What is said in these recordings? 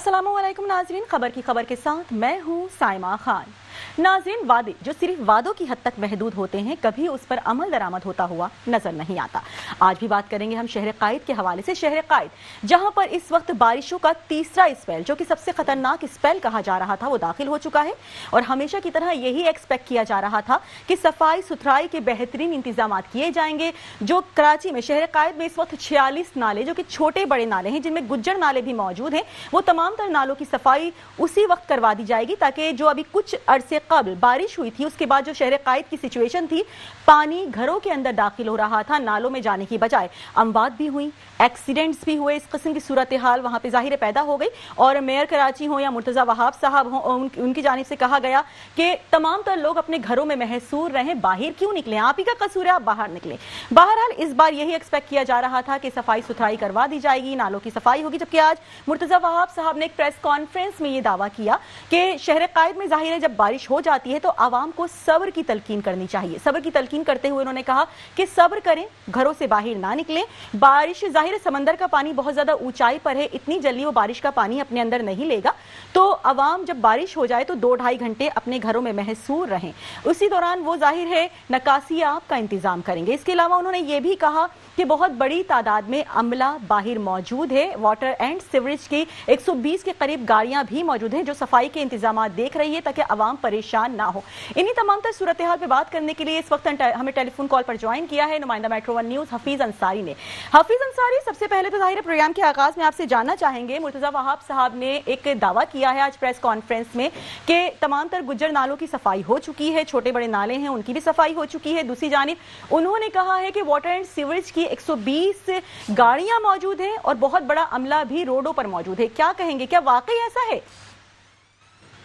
अस्सलामुअलैकुम नाज़रीन, खबर के साथ मैं हूँ साइमा खान। नाज़रीन, वादे जो सिर्फ वादों की हद तक महदूद होते हैं, कभी उस पर अमल दरामद होता हुआ नजर नहीं आता। आज भी बात करेंगे हम शहर कायद के हवाले से। शहर कायद, जहां पर इस वक्त बारिशों का तीसरा स्पेल, जो कि सबसे खतरनाक स्पेल कहा जा रहा था, वो दाखिल हो चुका है। और हमेशा की तरह यही एक्सपेक्ट किया जा रहा था कि सफाई सुथराई के बेहतरीन इंतजाम किए जाएंगे। जो कराची में शहर कायद में इस वक्त 46 नाले, जो कि छोटे बड़े नाले हैं, जिनमें गुज्जर नाले भी मौजूद हैं, वो तमाम तर नालों की सफाई उसी वक्त करवा दी जाएगी, ताकि जो अभी कुछ अरसे कबल बारिश हुई थी, उसके बाद जो शहर कायद की सिचुएशन थी, पानी घरों के अंदर दाखिल हो रहा था, नालों में जाने की बजाय अमवात भी हुई, एक्सीडेंट्स भी हुए। इस किस्म की सूरत हाल वहां पे जाहिर पैदा हो गई। और मेयर कराची हो या मुर्तजा वहाब साहब हो, उनकी जानिब से कहा गया कि तमाम तर लोग अपने घरों में महसूर रहें, बाहर क्यों निकले, आप ही का कसूर है, आप बाहर निकले। बहरहाल इस बार यही एक्सपेक्ट किया जा रहा था कि सफाई सुथराई करवा दी जाएगी, नालों की सफाई होगी। जबकि आज मुर्तजा वहाब साहब ने एक प्रेस कॉन्फ्रेंस में यह दावा किया कि शहर कायद में जाहिर है जब बारिश हो जाती है तो आवाम को सब्र की तलकीन करनी चाहिए। सब्र की तलकीन करते हुए उन्होंने कहा कि सब्र करें, घरों से बाहर ना निकलें। बारिश, जाहिर है समंदर का पानी बहुत ज्यादा ऊंचाई पर है, इतनी जल्दी वो बारिश का पानी अपने अंदर नहीं लेगा, तो अवाम जब बारिश हो जाए तो 2-2.5 घंटे अपने घरों में महसूर रहें। उसी दौरान वो जाहिर है नकासी आब का इंतजाम करेंगे। इसके अलावा उन्होंने ये भी कहा कि बहुत बड़ी तादाद में अमला बाहर मौजूद है। वाटर एंड सीवरेज की 120 के करीब गाड़ियां भी मौजूद हैं, जो सफाई के इंतजाम देख रही है ताकि अवाम परेशान ना हो। इन्हीं तमाम तर सूरत हाल पे बात करने के लिए इस वक्त हमें टेलीफोन कॉल पर ज्वाइन किया है नुमाइंदा मेट्रो 1 न्यूज हफीज अंसारी ने। हफीज अंसारी, सबसे पहले तो जाहिर प्रोग्राम के आगाज में आपसे जानना चाहेंगे, मुर्तजा वहाब साहब ने एक दावा किया है आज प्रेस कॉन्फ्रेंस में कि तमाम तर गुज्जर नालों की सफाई हो चुकी है, छोटे बड़े नाले हैं उनकी भी सफाई हो चुकी है। दूसरी जानिब उन्होंने कहा है कि वाटर एंड सीवरेज की 120 गाड़ियां मौजूद हैं और बहुत बड़ा अमला भी रोडों पर मौजूद है। क्या कहेंगे, क्या वाकई ऐसा है?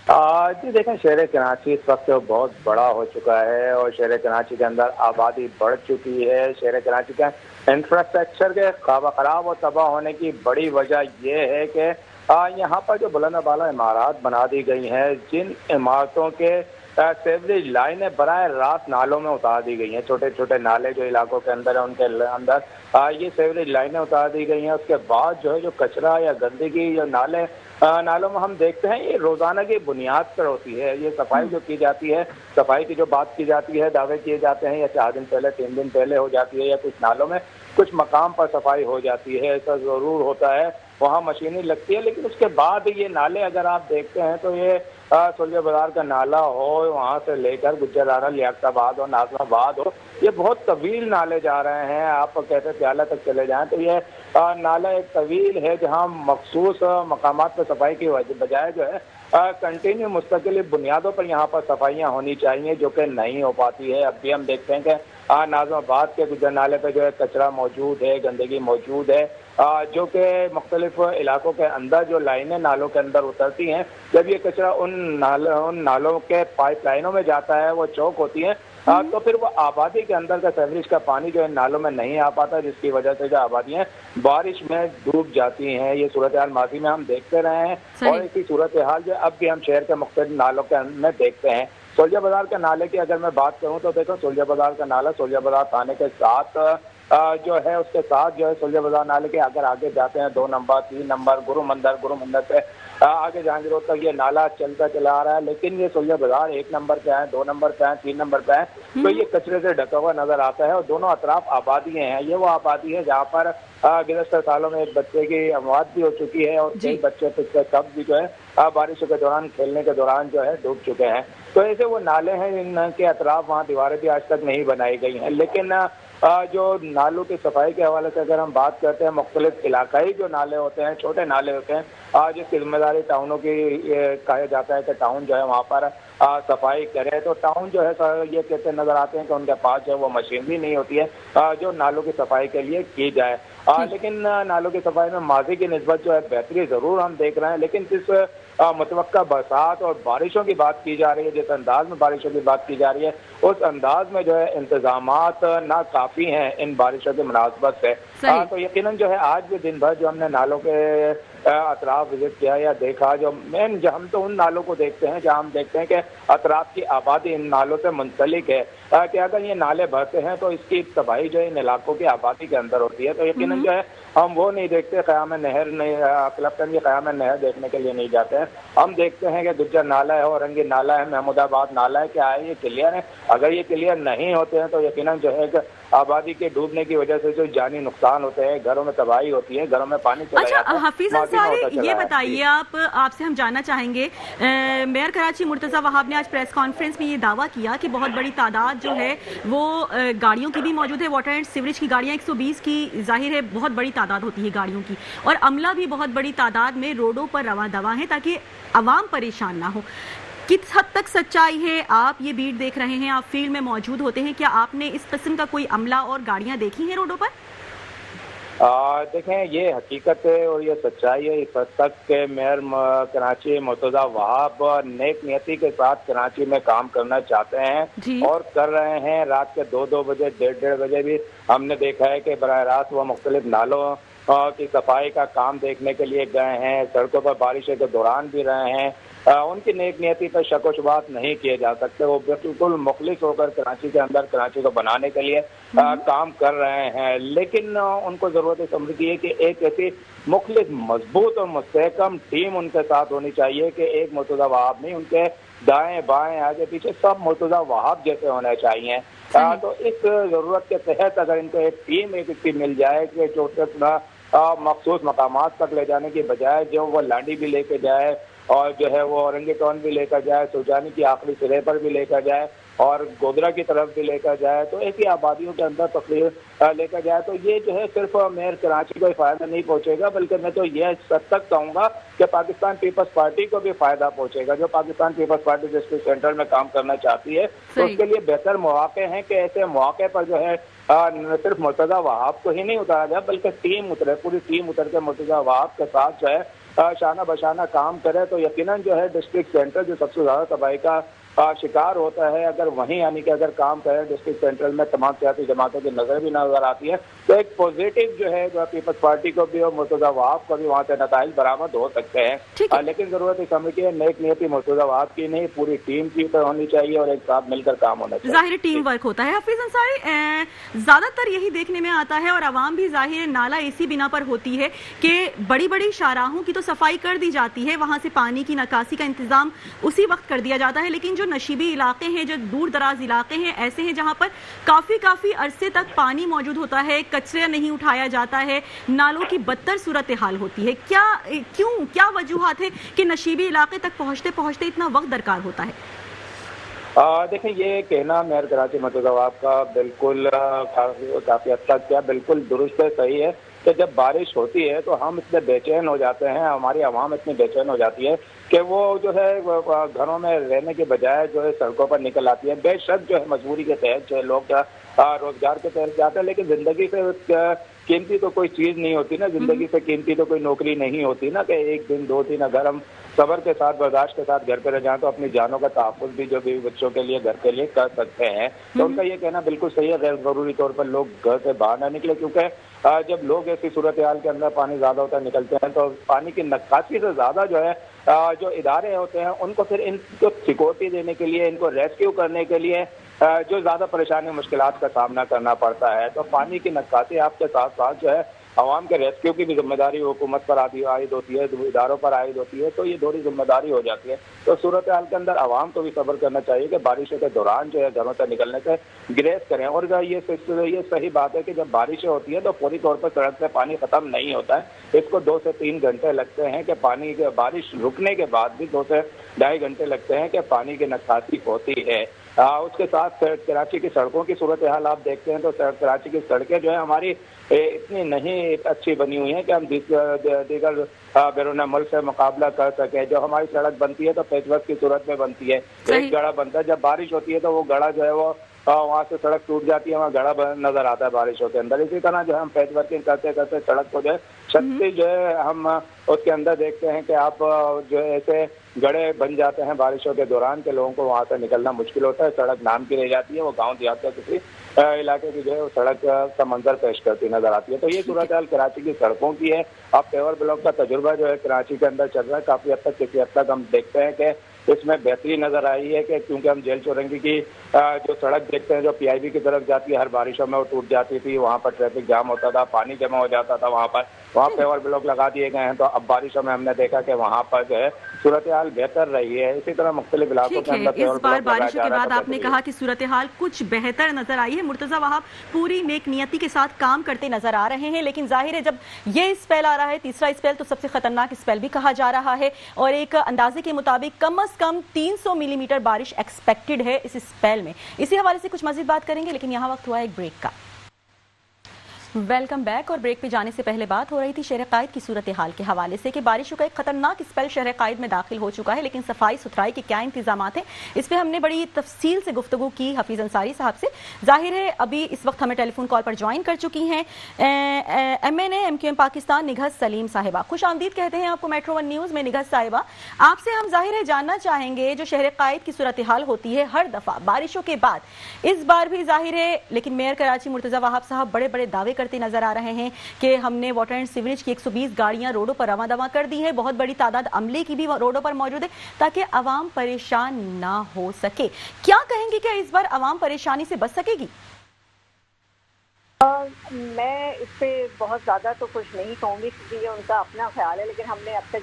जी देखें, शहर कराची इस वक्त बहुत बड़ा हो चुका है और शहर कराची के अंदर आबादी बढ़ चुकी है। शहर कराची का इंफ्रास्ट्रक्चर के खराब और तबाह होने की बड़ी वजह यह है कि यहाँ पर जो बुलंद बाला इमारत बना दी गई हैं, जिन इमारतों के सीवरेज लाइनें बराह रास्त नालों में उतार दी गई हैं। छोटे छोटे नाले जो इलाकों के अंदर है, उनके अंदर ये सीवरेज लाइनें उतार दी गई हैं। उसके बाद जो है जो कचरा या गंदगी जो नालों में हम देखते हैं, ये रोजाना की बुनियाद पर होती है। ये सफाई जो की जाती है, सफाई की जो बात की जाती है, दावे किए जाते हैं या 4 दिन पहले 3 दिन पहले हो जाती है, या कुछ नालों में कुछ मकाम पर सफाई हो जाती है, ऐसा जरूर होता है, वहाँ मशीनें लगती है। लेकिन उसके बाद ये नाले अगर आप देखते हैं तो ये सुलझे बाजार का नाला हो, वहाँ से लेकर गुजराना लियाकताबाद और नाजमाबाद हो, ये बहुत तवील नाले जा रहे हैं। आप कहते प्याला तक चले जाएं तो ये नाला एक तवील है, जहाँ मखसूस मकामात पर सफाई की बजाय जो है कंटिन्यू मुस्तकिल बुनियादों पर यहाँ पर सफाइयाँ होनी चाहिए, जो कि नहीं हो पाती है। अब भी हम देखते हैं कि नाजमाबाद के गुजर नाले पर जो है कचरा मौजूद है, गंदगी मौजूद है, जो कि मुख्तलिफ इलाकों के अंदर जो लाइनें नालों के अंदर उतरती हैं, जब ये कचरा उन नालों के पाइप लाइनों में जाता है, वो चौक होती है, तो फिर वो आबादी के अंदर का सीवरेज का पानी जो है नालों में नहीं आ पाता, जिसकी वजह से जो आबादियां बारिश में डूब जाती हैं। ये सूरत हाल माजी में हम देखते रहे हैं और इसी सूरत हाल जो अब भी हम शहर के मुख्तलिफ नालों के अंदर देखते हैं। सुलझे बाजार के नाले की अगर मैं बात करूं तो देखो, सुलझे बाजार का नाला सुलझे बाजार थाने के साथ जो है, उसके साथ जो है सुलझे बाजार नाले के अगर आगे जाते हैं 2 नंबर 3 नंबर गुरु मंदिर से आगे जहांगीर रोड तक ये नाला चलता चला आ रहा है। लेकिन ये सुलझे बाजार 1 नंबर पे है, 2 नंबर पे है, 3 नंबर पे है, तो ये कचरे से ढका हुआ नजर आता है। और दोनों अतराफ आबादी हैं। ये वो आबादी है जहाँ पर गुज़श्ता सालों में एक बच्चे की अमवात भी हो चुकी है और कई बच्चे पिछले कब भी जो है बारिशों के दौरान, खेलने के दौरान जो है डूब चुके हैं। तो ऐसे वो नाले हैं इनके अतराफ, वहाँ दीवारें भी आज तक नहीं बनाई गई हैं। लेकिन जो नालों की सफाई के हवाले से अगर हम बात करते हैं, मुख्तलिफ इलाकाई जो नाले होते हैं, छोटे नाले होते हैं, जिसकी जिम्मेदारी टाउनों की कहा जाता है कि टाउन जो है वहाँ पर सफाई करे, तो टाउन जो है ये कहते नजर आते हैं कि उनके पास जो है वो मशीनरी नहीं होती है जो नालों की सफाई के लिए की जाए। लेकिन नालों की सफाई में माजी की निस्बत जो है बेहतरी जरूर हम देख रहे हैं। लेकिन जिस मुतवक्का बरसात और बारिशों की बात की जा रही है, जिस अंदाज में बारिशों की बात की जा रही है, उस अंदाज में जो है इंतजामात ना काफी हैं इन बारिशों की मुनासबत से। तो यकीनन जो है आज भी दिन भर जो हमने नालों के अतराफ विजिट किया या देखा, जो मेन हम तो उन नालों को देखते हैं जहाँ हम देखते हैं कि अतराफ की आबादी इन नालों से मुंसलिक है, कि अगर ये नाले भरते हैं तो इसकी तबाही जो है इन इलाकों की आबादी के अंदर होती है। तो यकीनन जो है हम वो नहीं देखते, क़याम नहर नहीं, क्लपटन की क़याम नहर देखने के लिए नहीं जाते हैं। हम देखते हैं कि गुज्जर नाला है, औरंगी नाला है, महमूदाबाद नाला है, क्या है ये क्लियर है? अगर ये क्लियर नहीं होते हैं तो यकीनन जो है आबादी के डूबने की वजह से जो जानी नुकसान होते हैं, घरों में तबाही होती है, घरों में पानी चला जाता है। हफीज अंसारी, ये बताइए आपसे हम जानना चाहेंगे, मेयर कराची मुर्तजा वहाब ने आज प्रेस कॉन्फ्रेंस में ये दावा किया कि बहुत बड़ी तादाद जो है वो गाड़ियों की भी मौजूद है, वाटर एंड सीवरेज की गाड़ियां 120 की जाहिर है बहुत बड़ी तादाद होती है गाड़ियों की, और अमला भी बहुत बड़ी तादाद में रोडों पर रवा दवा है ताकि अवाम परेशान ना हो। किस हद तक सच्चाई है? आप ये भीड़ देख रहे हैं, आप फील्ड में मौजूद होते हैं, क्या आपने इस किस्म का कोई अमला और गाड़ियां देखी हैं रोडों पर? देखें, ये हकीकत है और ये सच्चाई है। इस हद तक के मेयर कराची मुर्तजा वहाब नेक नियति के साथ कराची में काम करना चाहते हैं और कर रहे हैं। रात के 2-2 बजे, 1:30 बजे भी हमने देखा है कि बराह रास्त वो मुख्तलिफ नालों की सफाई का काम देखने के लिए गए हैं, सड़कों पर बारिश के दौरान भी रहे हैं। उनकी नेक नियति पर शक व शुबात नहीं किए जा सकते। वो बिल्कुल मुखलिस होकर कराची के अंदर कराची को बनाने के लिए काम कर रहे हैं, लेकिन उनको जरूरत समझ की है कि एक ऐसी मुखलिस, मजबूत और मुस्तहकम टीम उनके साथ होनी चाहिए कि एक मुर्तजा वहाब नहीं, उनके दाएं बाएं आगे पीछे सब मुर्तजा वहाब जैसे होने चाहिए। तो इस जरूरत के तहत अगर इनको एक टीम एक मिल जाए कि जो मखसूस मकामात तक ले जाने की बजाय जो वो लाडी भी लेके जाए और जो है वो औरंगी टाउन भी लेकर जाए, सुजानी की आखिरी सिरे पर भी लेकर जाए और गोदरा की तरफ भी लेकर जाए, तो ऐसी आबादियों के अंदर तकरीर लेकर जाए, तो ये जो है सिर्फ मेयर कराची को फायदा नहीं पहुंचेगा, बल्कि मैं तो यह सद तक कहूँगा कि पाकिस्तान पीपल्स पार्टी को भी फायदा पहुंचेगा। जो पाकिस्तान पीपल्स पार्टी डिस्ट्रिक्ट सेंटर में काम करना चाहती है तो उसके लिए बेहतर मौके हैं कि ऐसे मौके पर जो है न सिर्फ मुर्तजा वहाब को ही नहीं उतारा जाए, बल्कि टीम उतरे, पूरी टीम उतर के मुर्तजा वहाब के साथ जो है शाना बशाना काम करे, तो यकीनन जो है डिस्ट्रिक्ट सेंटर जो सबसे ज्यादा तबाही का शिकार होता है, अगर वहीं यानी कि अगर काम करे डिस्ट्रिक्ट सेंट्रल में तमाम सियासी जमातों की नजर भी नजर आती है, तो एक पॉजिटिव जो है जो पीपल्स पार्टी को भी और मुर्तजा वहाब को भी वहाँ से नताइज बरामद हो सकते हैं। लेकिन जरूरत इस समय की है नेक नियति मुर्तजा वहाब की नहीं, पूरी टीम की होनी चाहिए और एक साथ मिलकर काम होना चाहिए। जाहिर टीम वर्क होता है। हफीज अंसारी, ज्यादातर यही देखने में आता है और आवाम भी जाहिर नाला इसी बिना पर होती है कि बड़ी बड़ी शाहराहों की तो सफाई कर दी जाती है, वहां से पानी की निकासी का इंतजाम उसी वक्त कर दिया जाता है, लेकिन जो नशीबी इलाके हैं, जो दूर दराज इलाके हैं, ऐसे हैं जहां पर काफी अरसे तक पानी मौजूद होता है, कचरा नहीं उठाया जाता है, नालों की बदतर सूरत हाल होती है। क्या वजूहात है कि नशीबी इलाके तक पहुंचते पहुंचते इतना वक्त दरकार होता है? देखिए, ये कहना मेयर कराची मुर्तजा वहाब का बिल्कुल काफी हद तक क्या बिल्कुल दुरुस्त है, सही है कि जब बारिश होती है तो हम इतने बेचैन हो जाते हैं, हमारी आवाम इतनी बेचैन हो जाती है कि वो जो है घरों में रहने के बजाय जो है सड़कों पर निकल आती है। बेशक जो है मजबूरी के तहत जो है लोग रोजगार के तहत जाते हैं, लेकिन जिंदगी से कीमती तो कोई चीज नहीं होती ना, जिंदगी से कीमती तो कोई नौकरी नहीं होती ना कि एक दिन 2 दिन अगर हम सब्र के साथ बर्दाश्त के साथ घर पे रह जाएं तो अपनी जानों का तहफ़्फ़ुज़ भी जो भी बच्चों के लिए घर के लिए कर सकते हैं। तो उनका ये कहना बिल्कुल सही है, गैर जरूरी तौर पर लोग घर से बाहर ना निकले, क्योंकि जब लोग ऐसी सूरत हाल के अंदर पानी ज्यादा होता निकलते हैं तो पानी की निकासी से ज्यादा जो है जो इदारे होते हैं उनको फिर इनको सिक्योरिटी देने के लिए, इनको रेस्क्यू करने के लिए जो ज्यादा परेशानी मुश्किलात का सामना करना पड़ता है। तो पानी की निकासी आपके साथ साथ जो है आवाम के रेस्क्यू की भी जिम्मेदारी हुकूमत पर आयद होती है, इदारों पर आयद होती है, तो ये दोनों जिम्मेदारी हो जाती है। तो सूरत हाल के अंदर आवाम को भी सब्र करना चाहिए कि बारिशों के दौरान जो है घरों से निकलने से ग्रेस करें। और ये सही बात है कि जब बारिशें होती है तो पूरी तौर पर सड़क से पानी खत्म नहीं होता है, इसको 2 से 3 घंटे लगते हैं कि पानी के बारिश रुकने के बाद भी 2 से 2.5 घंटे लगते हैं कि पानी की निकासी होती है। उसके साथ कराची की सड़कों की सूरत हाल आप देखते हैं तो कराची की सड़कें जो है हमारी इतनी नहीं अच्छी बनी हुई हैं कि हम दीगर बैरून मुल्क से मुकाबला कर सके। जो हमारी सड़क बनती है तो पैचवर्क की सूरत में बनती है, एक गड़ा बनता है, जब बारिश होती है तो वो गड़ा जो है वो वहाँ से सड़क टूट जाती है, वहाँ गड़ा नजर आता है बारिशों के अंदर। इसी तरह जो है हम पैचवर्किंग करते करते सड़क को जो है छत्ती जो है हम उसके अंदर देखते हैं कि आप जो है ऐसे गड़े बन जाते हैं बारिशों के दौरान के लोगों को वहाँ से निकलना मुश्किल होता है, सड़क नाम की रह जाती है, वो गाँव देहात का किसी इलाके की जो है वो सड़क का मंजर पेश करती नजर आती है। तो ये सूरत हाल कराची की सड़कों की है। अब पेवर ब्लॉक का तजुर्बा जो है कराची के अंदर चल रहा है, काफी हद तक किसी हद तक हम देखते हैं कि इसमें बेहतरी नजर आई है कि क्योंकि हम जेल चौरंगी की जो सड़क देखते हैं जो पीआईबी की तरफ जाती है, हर बारिशों में वो टूट जाती थी, वहाँ पर ट्रैफिक जाम होता था, पानी जमा हो जाता था वहाँ पे और ब्लॉक लगा दिए गए हैं। तो अब बारिशों में हमने देखा कि वहाँ पर जो है सूरत हाल बेहतर रही है। इसी तरह मुख्तलिफ इलाकों के अंदर इस बार बारिशों के बाद आपने कहा कि सूरत हाल कुछ बेहतर नजर आई है। मुर्तजा वहाब पूरी नेक नियति के साथ काम करते नजर आ रहे हैं, लेकिन जाहिर है जब ये स्पेल आ रहा है, तीसरा स्पेल, तो सबसे खतरनाक स्पेल भी कहा जा रहा है और एक अंदाजे के मुताबिक कम से कम 300 मिलीमीटर बारिश एक्सपेक्टेड है इस स्पेल में। इसी हवाले से कुछ मजीद बात करेंगे, लेकिन यहाँ वक्त हुआ एक ब्रेक का। Welcome back. और ब्रेक पे जाने से पहले बात हो रही थी शहर कायद की सूरत हाल के हवाले से कि बारिशों का एक खतरनाक स्पेल शहर कायद में दाखिल हो चुका है, लेकिन सफाई सुथराई के क्या इंतजामात हैं, इस पे हमने बड़ी तफसील से गुफ्तगू की हफीज अंसारी साहब से। जाहिर है अभी इस वक्त हमें टेलीफोन कॉल पर ज्वाइन कर चुकी हैं MNA MQM पाकिस्तान निघत सलीम साहिबा। खुश आमदीद कहते हैं आपको मेट्रो 1 न्यूज में निघत साहिबा। आपसे हम जाहिर है जानना चाहेंगे जो शहर कायद की सूरत हाल होती है हर दफा बारिशों के बाद, इस बार भी जाहिर है, लेकिन मेयर कराची मुर्तजा वहाब साहब बड़े बड़े दावे करते नजर आ रहे हैं कि हमने वाटर एंड सीवरेज की 120 गाड़ियां रोडों पर रवां दवा कर दी है, बहुत बड़ी तादाद अमले की भी रोडों पर मौजूद है ताकि आवाम परेशान ना हो सके। क्या कहेंगे कि इस बार आवाम परेशानी से बच सकेगी? मैं इस पे बहुत ज़्यादा तो कुछ नहीं कहूँगी क्योंकि ये उनका अपना ख्याल है, लेकिन हमने अब तक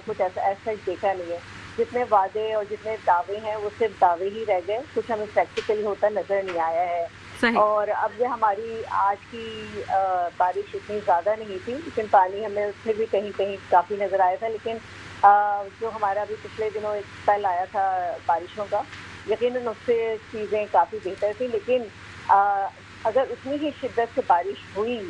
कुछ ऐसा देखा नहीं है। जितने वादे और जितने दावे हैं वो सिर्फ दावे ही रह गए, कुछ हमें प्रैक्टिकली होता नजर नहीं आया है। और अब ये हमारी आज की बारिश इतनी ज़्यादा नहीं थी, लेकिन पानी हमें फिर भी कहीं कहीं काफ़ी नज़र आया था। लेकिन जो हमारा अभी पिछले दिनों एक स्पेल आया था बारिशों का, यकीनन उससे चीज़ें काफ़ी बेहतर थी, लेकिन अगर उतनी ही शिद्दत से बारिश हुई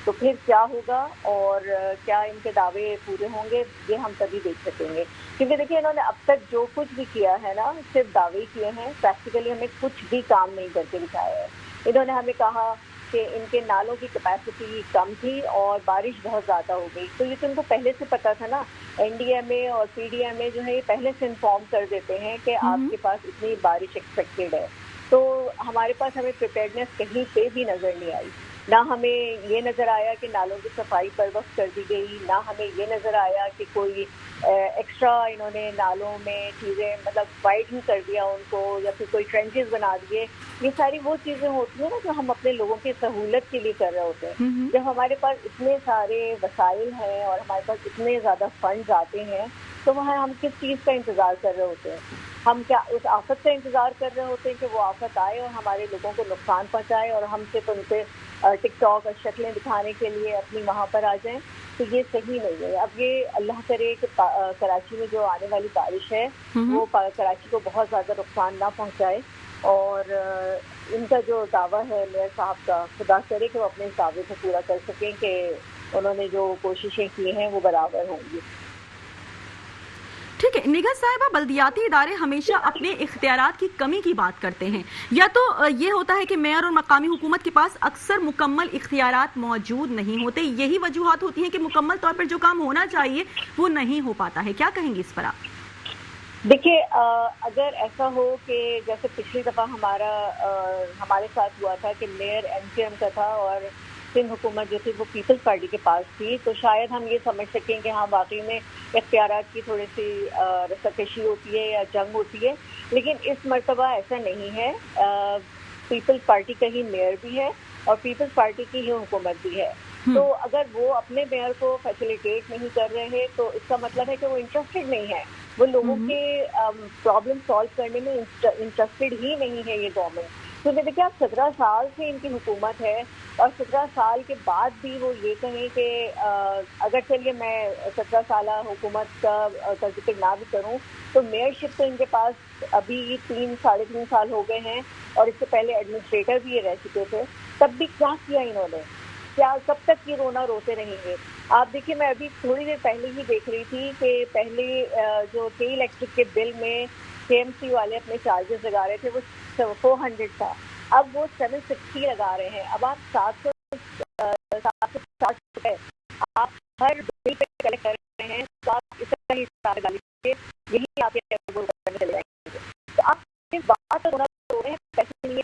तो फिर क्या होगा और क्या इनके दावे पूरे होंगे, ये हम तभी देख सकेंगे। क्योंकि देखिए इन्होंने अब तक जो कुछ भी किया है ना, सिर्फ दावे किए हैं, प्रैक्टिकली हमें कुछ भी काम नहीं करके दिखाया है। इन्होंने हमें कहा कि इनके नालों की कैपेसिटी कम थी और बारिश बहुत ज़्यादा हो गई, तो ये तो उनको पहले से पता था ना। NDMA और PDMA जो है ये पहले से इन्फॉर्म कर देते हैं कि आपके पास इतनी बारिश एक्सपेक्टेड है। तो हमारे पास हमें प्रिपेयर्डनेस कहीं पे भी नज़र नहीं आई। ना हमें ये नज़र आया कि नालों की सफाई पर वक्त कर दी गई, ना हमें ये नज़र आया कि कोई एक्स्ट्रा इन्होंने नालों में चीज़ें मतलब वाइडन कर दिया उनको, या फिर कोई ट्रेंचेस बना दिए। ये सारी वो चीज़ें होती हैं ना जो हम अपने लोगों की सहूलत के लिए कर रहे होते हैं। जब हमारे पास इतने सारे वसाइल हैं और हमारे पास इतने ज़्यादा फंड्स आते हैं, तो वहाँ हम किस चीज़ का इंतज़ार कर रहे होते हैं? हम क्या उस आफत का इंतज़ार कर रहे होते हैं कि वो आफत आए और हमारे लोगों को नुकसान पहुँचाए और हम सिर्फ उन पर टिकटॉक और शक्लें दिखाने के लिए अपनी वहाँ पर आ जाएं? तो ये सही नहीं है। अब ये अल्लाह करे कि कराची में जो आने वाली बारिश है वो कराची को बहुत ज़्यादा नुकसान ना पहुँचाए, और इनका जो दावा है मेयर साहब का, खुदा करे कि वो अपने दावे को पूरा कर सकें कि उन्होंने जो कोशिशें की हैं वो बराबर होंगी। ठीक है निगहत साहिबा, बल्दियाती इदारे हमेशा अपने इख्तियारात की कमी की बात करते हैं, या तो ये होता है कि मेयर और मकामी हुकूमत के पास अक्सर मुकम्मल इख्तियारात मौजूद नहीं होते, यही वजूहात होती हैं कि मुकम्मल तौर पर जो काम होना चाहिए वो नहीं हो पाता है। क्या कहेंगे इस पर आप? देखिए अगर ऐसा हो कि जैसे पिछली दफ़ा हमारे साथ हुआ था कि मेयर MQM का था और सिंध हुकूमत जो थी वो पीपल्स पार्टी के पास थी, तो शायद हम ये समझ सकें कि हाँ वाकई में इख्तियारात की थोड़ी सी रस्साकशी होती है या जंग होती है। लेकिन इस मर्तबा ऐसा नहीं है। पीपल्स पार्टी का ही मेयर भी है और पीपल्स पार्टी की ही हुकूमत भी है। तो अगर वो अपने मेयर को फैसिलिटेट नहीं कर रहे हैं तो इसका मतलब है कि वो इंटरेस्टेड नहीं है, वो लोगों के प्रॉब्लम सॉल्व करने में इंटरेस्टेड ही नहीं है ये गवर्नमेंट। तो देखिए आप 17 साल से इनकी हुकूमत है और 17 साल के बाद भी वो ये कहें कि अगर चलिए मैं 17 साल हुकूमत का जिक्र ना भी करूं तो मेयरशिप तो इनके पास अभी 3 साढ़े 3 साल हो गए हैं और इससे पहले एडमिनिस्ट्रेटर भी ये रह चुके थे। तब भी क्या किया इन्होंने? क्या कब तक ये रोना रोते रहेंगे? आप देखिए मैं अभी थोड़ी देर पहले ही देख रही थी कि पहले जो थे इलेक्ट्रिक के बिल में KMC वाले अपने चार्जेस लगा रहे थे वो 400 था, अब वो 760 लगा रहे हैं। अब आप 760 रुपए आप हर बिल पे कलेक्ट कर रहे हैं, तो आप इसका हिसाब लगा लीजिए, यही आपके चले जाएंगे। तो आप इस बात पर हो रहे हैं पैसे नहीं है,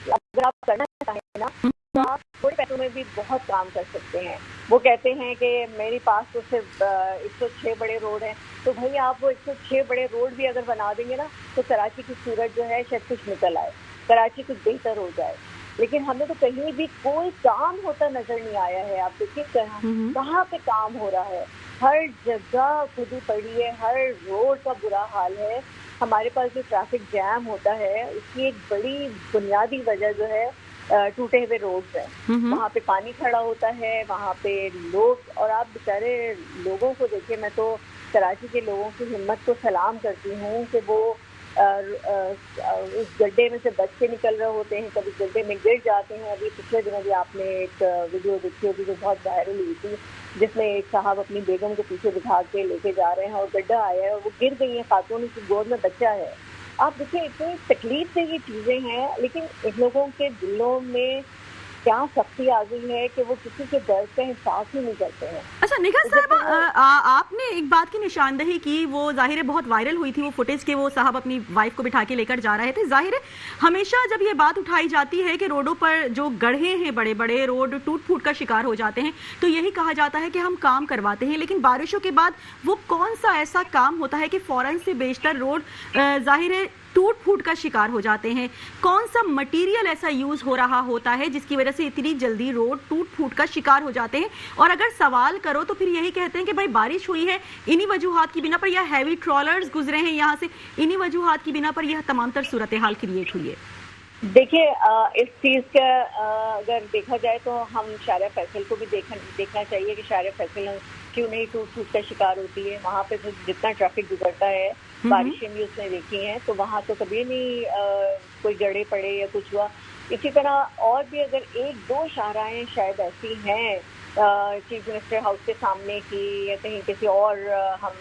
अगर आप करना चाहें ना तो आप थोड़े पैसों में भी बहुत काम कर सकते हैं। वो कहते हैं कि मेरे पास तो सिर्फ 106 बड़े रोड हैं, तो भाई आप वो 106 बड़े रोड भी अगर बना देंगे ना, तो कराची की सूरत जो है शायद कुछ निकल आए, कराची कुछ बेहतर हो जाए। लेकिन हमें तो कहीं भी कोई काम होता नजर नहीं आया है। आप देखिए कहाँ पे काम हो रहा है, हर जगह खुदी पड़ी है, हर रोड का बुरा हाल है। हमारे पास जो ट्रैफिक जैम होता है उसकी एक बड़ी बुनियादी वजह जो है टूटे हुए रोड्स हैं। वहाँ पे पानी खड़ा होता है, वहाँ पे लोग, और आप बेचारे लोगों को देखिए, मैं तो कराची के लोगों की हिम्मत को सलाम करती हूँ कि वो उस गड्ढे में से बच के निकल रहे होते हैं, कभी गड्ढे में गिर जाते हैं। अभी पिछले दिनों भी आपने एक वीडियो देखी होगी जो बहुत वायरल हुई थी, जिसमें एक साहब अपनी बेगम को पीछे बिठा के लेके जा रहे हैं और गड्ढा आया है और वो गिर गई है, खातून की गोद में बच्चा है। आप देखिए इतनी तकलीफ से ये चीजें हैं, लेकिन इन लोगों के दिलों में क्या सख्ती आ गई है कि वो किसी के दर्द का एहसास ही नहीं करते हैं। अच्छा निगाह साहब, आपने एक बात की निशानदही की, वो जाहिर है बहुत वायरल हुई थी वो फुटेज के वो साहब अपनी वाइफ को बिठा के लेकर जा रहे थे। जाहिर है हमेशा जब ये बात उठाई जाती है कि रोडों पर जो गड्ढे हैं, बड़े बड़े रोड टूट फूट का शिकार हो जाते हैं, तो यही कहा जाता है कि हम काम करवाते हैं। लेकिन बारिशों के बाद वो कौन सा ऐसा काम होता है कि फौरन से बेशतर रोड जाहिर है टूट फूट का शिकार हो जाते हैं? कौन सा मटेरियल ऐसा यूज हो रहा होता है जिसकी वजह से इतनी जल्दी रोड टूट फूट का शिकार हो जाते हैं? और अगर सवाल करो तो फिर यही कहते हैं कि भाई बारिश हुई है इन्हीं वजूहात की बिना पर, या हैवी ट्रॉलर्स गुजरे हैं यहाँ से इन्हीं वजूहात की बिना पर यह तमाम तर सूरत हाल क्रिएट हुई है। देखिए इस चीज का अगर देखा जाए तो हम शारिया फैसल को भी देखना चाहिए कि शारिया फैसल क्यों नहीं टूट फूट का शिकार होती है। वहाँ पे तो जितना ट्रैफिक गुजरता है, बारिशें भी उसने देखी हैं, तो वहाँ तो कभी नहीं कोई जड़े पड़े या कुछ हुआ। इसी तरह और भी अगर एक दो शाहराएं शायद ऐसी हैं चीफ मिनिस्टर हाउस के सामने की या कहीं किसी और हम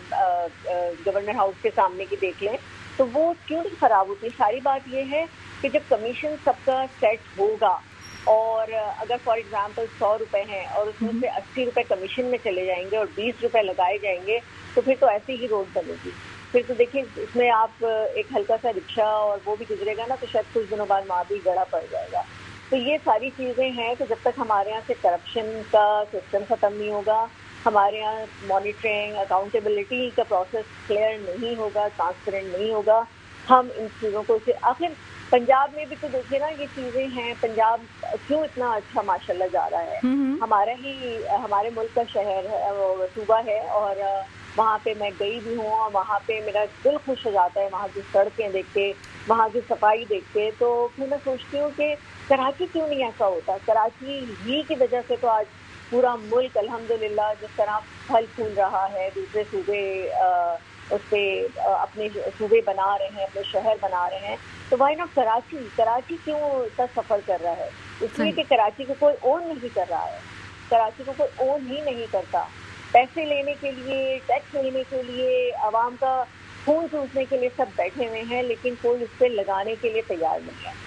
गवर्नर हाउस के सामने की देख लें, तो वो क्यों नहीं खराब होती। सारी बात ये है कि जब कमीशन सबका सेट होगा और अगर फॉर एग्जांपल 100 रुपए हैं और उसमें से 80 रुपए कमीशन में चले जाएंगे और 20 रुपए लगाए जाएंगे, तो फिर तो ऐसी ही रोड बनेगी। फिर तो देखिए उसमें आप एक हल्का सा रिक्शा और वो भी गुजरेगा ना, तो शायद कुछ दिनों बाद वहाँ भी गड़ा पड़ जाएगा। तो ये सारी चीजें हैं कि जब तक हमारे यहाँ से करप्शन का सिस्टम खत्म नहीं होगा, हमारे यहाँ मॉनिटरिंग अकाउंटेबिलिटी का प्रोसेस क्लियर नहीं होगा, ट्रांसपेरेंट नहीं होगा, हम इन चीज़ों को आखिर पंजाब में भी तो देखिए ना ये चीजें हैं। पंजाब क्यों इतना अच्छा माशाल्लाह जा रहा है, हमारे मुल्क का शहर है, सूबा है, और वहाँ पे मैं गई भी हूँ और वहाँ पे मेरा दिल खुश हो जाता है वहाँ की सड़कें देख के, वहाँ की सफाई देख के। तो फिर मैं सोचती हूँ कि कराची क्यों नहीं ऐसा होता। कराची ही की वजह से तो आज पूरा मुल्क अल्हम्दुलिल्लाह जिस तरह फल फूल रहा है, दूसरे सूबे उस पर अपने सूबे बना रहे हैं, अपने शहर बना रहे हैं। तो वाई नॉट कराची क्यों इतना सफर कर रहा है? इसलिए कि कराची को कोई ओन नहीं कर रहा है, कराची को कोई ओन ही नहीं करता। पैसे लेने के लिए, टैक्स लेने के लिए, आवाम का खून चूसने के लिए सब बैठे हुए हैं, लेकिन कोई उस पर लगाने के लिए तैयार नहीं है।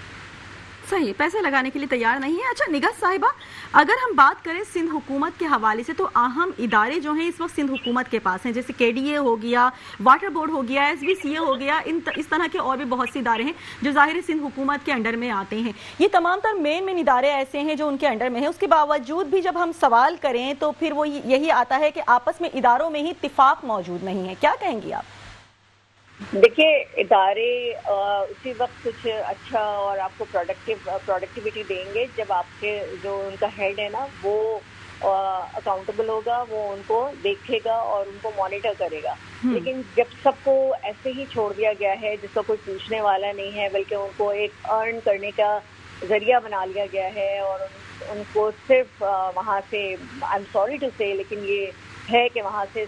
सही, पैसे लगाने के लिए तैयार नहीं है। अच्छा निगाह साहिबा, अगर हम बात करें सिंध हुकूमत के हवाले से, तो अहम इदारे जो हैं इस वक्त सिंध हुकूमत के पास हैं, जैसे KDA हो गया, वाटर बोर्ड हो गया, SBCA हो गया, इस तरह के और भी बहुत से इदारे हैं जो ज़ाहिर सिंध हुकूमत के अंडर में आते हैं। ये तमाम तर मेन इदारे ऐसे हैं जो उनके अंडर में हैं। उसके बावजूद भी जब हम सवाल करें तो फिर वो यही आता है कि आपस में इदारों में ही इत्तिफाक मौजूद नहीं है। क्या कहेंगी आप? देखिए इदारे उसी वक्त कुछ अच्छा और आपको प्रोडक्टिविटी देंगे जब आपके जो उनका हेड है ना वो अकाउंटेबल होगा, वो उनको देखेगा और उनको मॉनिटर करेगा। लेकिन जब सबको ऐसे ही छोड़ दिया गया है जिसका कोई पूछने वाला नहीं है, बल्कि उनको एक अर्न करने का जरिया बना लिया गया है और उनको सिर्फ वहाँ से, आई एम सॉरी टू से, लेकिन ये है कि वहाँ पे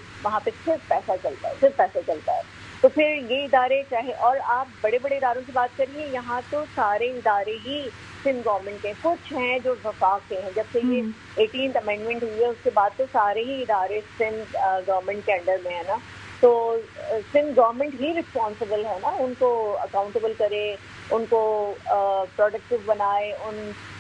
सिर्फ पैसा चलता है। तो फिर ये इदारे चाहे, और आप बड़े बड़े इदारों की बात करिए, यहाँ तो सारे इदारे ही सिंध गवर्नमेंट के, कुछ हैं जो वफाक के हैं। जब से ये 18th अमेंडमेंट हुई है उसके बाद तो सारे ही इदारे सिंध गवर्नमेंट के अंडर में है ना। तो सिंध गवर्नमेंट ही रिस्पॉन्सिबल है ना, उनको अकाउंटेबल करे, उनको प्रोडक्टिव बनाए,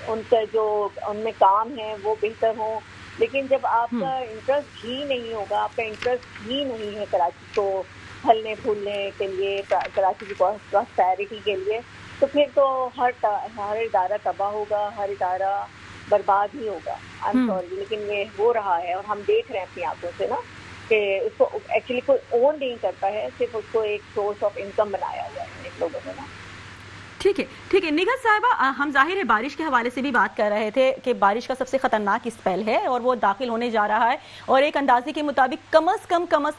उनका जो उनमें काम है वो बेहतर हो। लेकिन जब आपका इंटरेस्ट ही नहीं होगा, आपका इंटरेस्ट ही नहीं है कराची को फलने फूलने के लिए, कराची की प्रॉस्पेरिटी के लिए, तो फिर तो हर इदारा तबाह होगा, हर इदारा बर्बाद ही होगा। आई एम सॉरी, लेकिन ये हो रहा है और हम देख रहे हैं अपनी आंखों से ना कि उसको एक्चुअली कोई ओन नहीं करता है, सिर्फ उसको एक सोर्स ऑफ इनकम बनाया हुआ है इन लोगों ने ना। ठीक है निगहत साहिबा, हम जाहिर है बारिश के हवाले से भी बात कर रहे थे कि बारिश का सबसे खतरनाक स्पेल है और वो दाखिल होने जा रहा है और एक अंदाजे के मुताबिक कम अज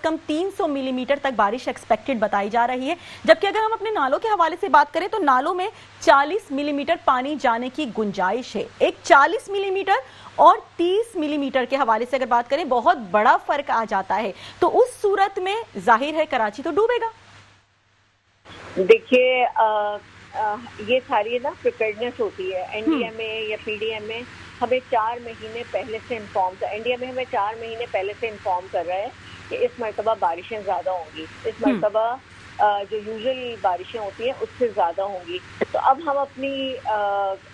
कम 300 मिलीमीटर तक बारिश एक्सपेक्टेड बताई जा रही है। जबकि अगर हम अपने नालों के हवाले से बात करें तो नालों में 40 मिलीमीटर पानी जाने की गुंजाइश है। एक 40 मिलीमीटर और 30 मिलीमीटर के हवाले से अगर बात करें बहुत बड़ा फर्क आ जाता है। तो उस सूरत में जाहिर है कराची तो डूबेगा। देखिए ये सारी ना प्रिपेयर्डनेस होती है। एनडीएमए या पीडीएमए हमें 4 महीने पहले से इन्फॉर्म एनडीएमए हमें 4 महीने पहले से इन्फॉर्म कर रहा है कि इस मरतबा बारिशें ज़्यादा होंगी, इस मरतबा जो यूजुअल बारिशें होती हैं उससे ज़्यादा होंगी। तो अब हम अपनी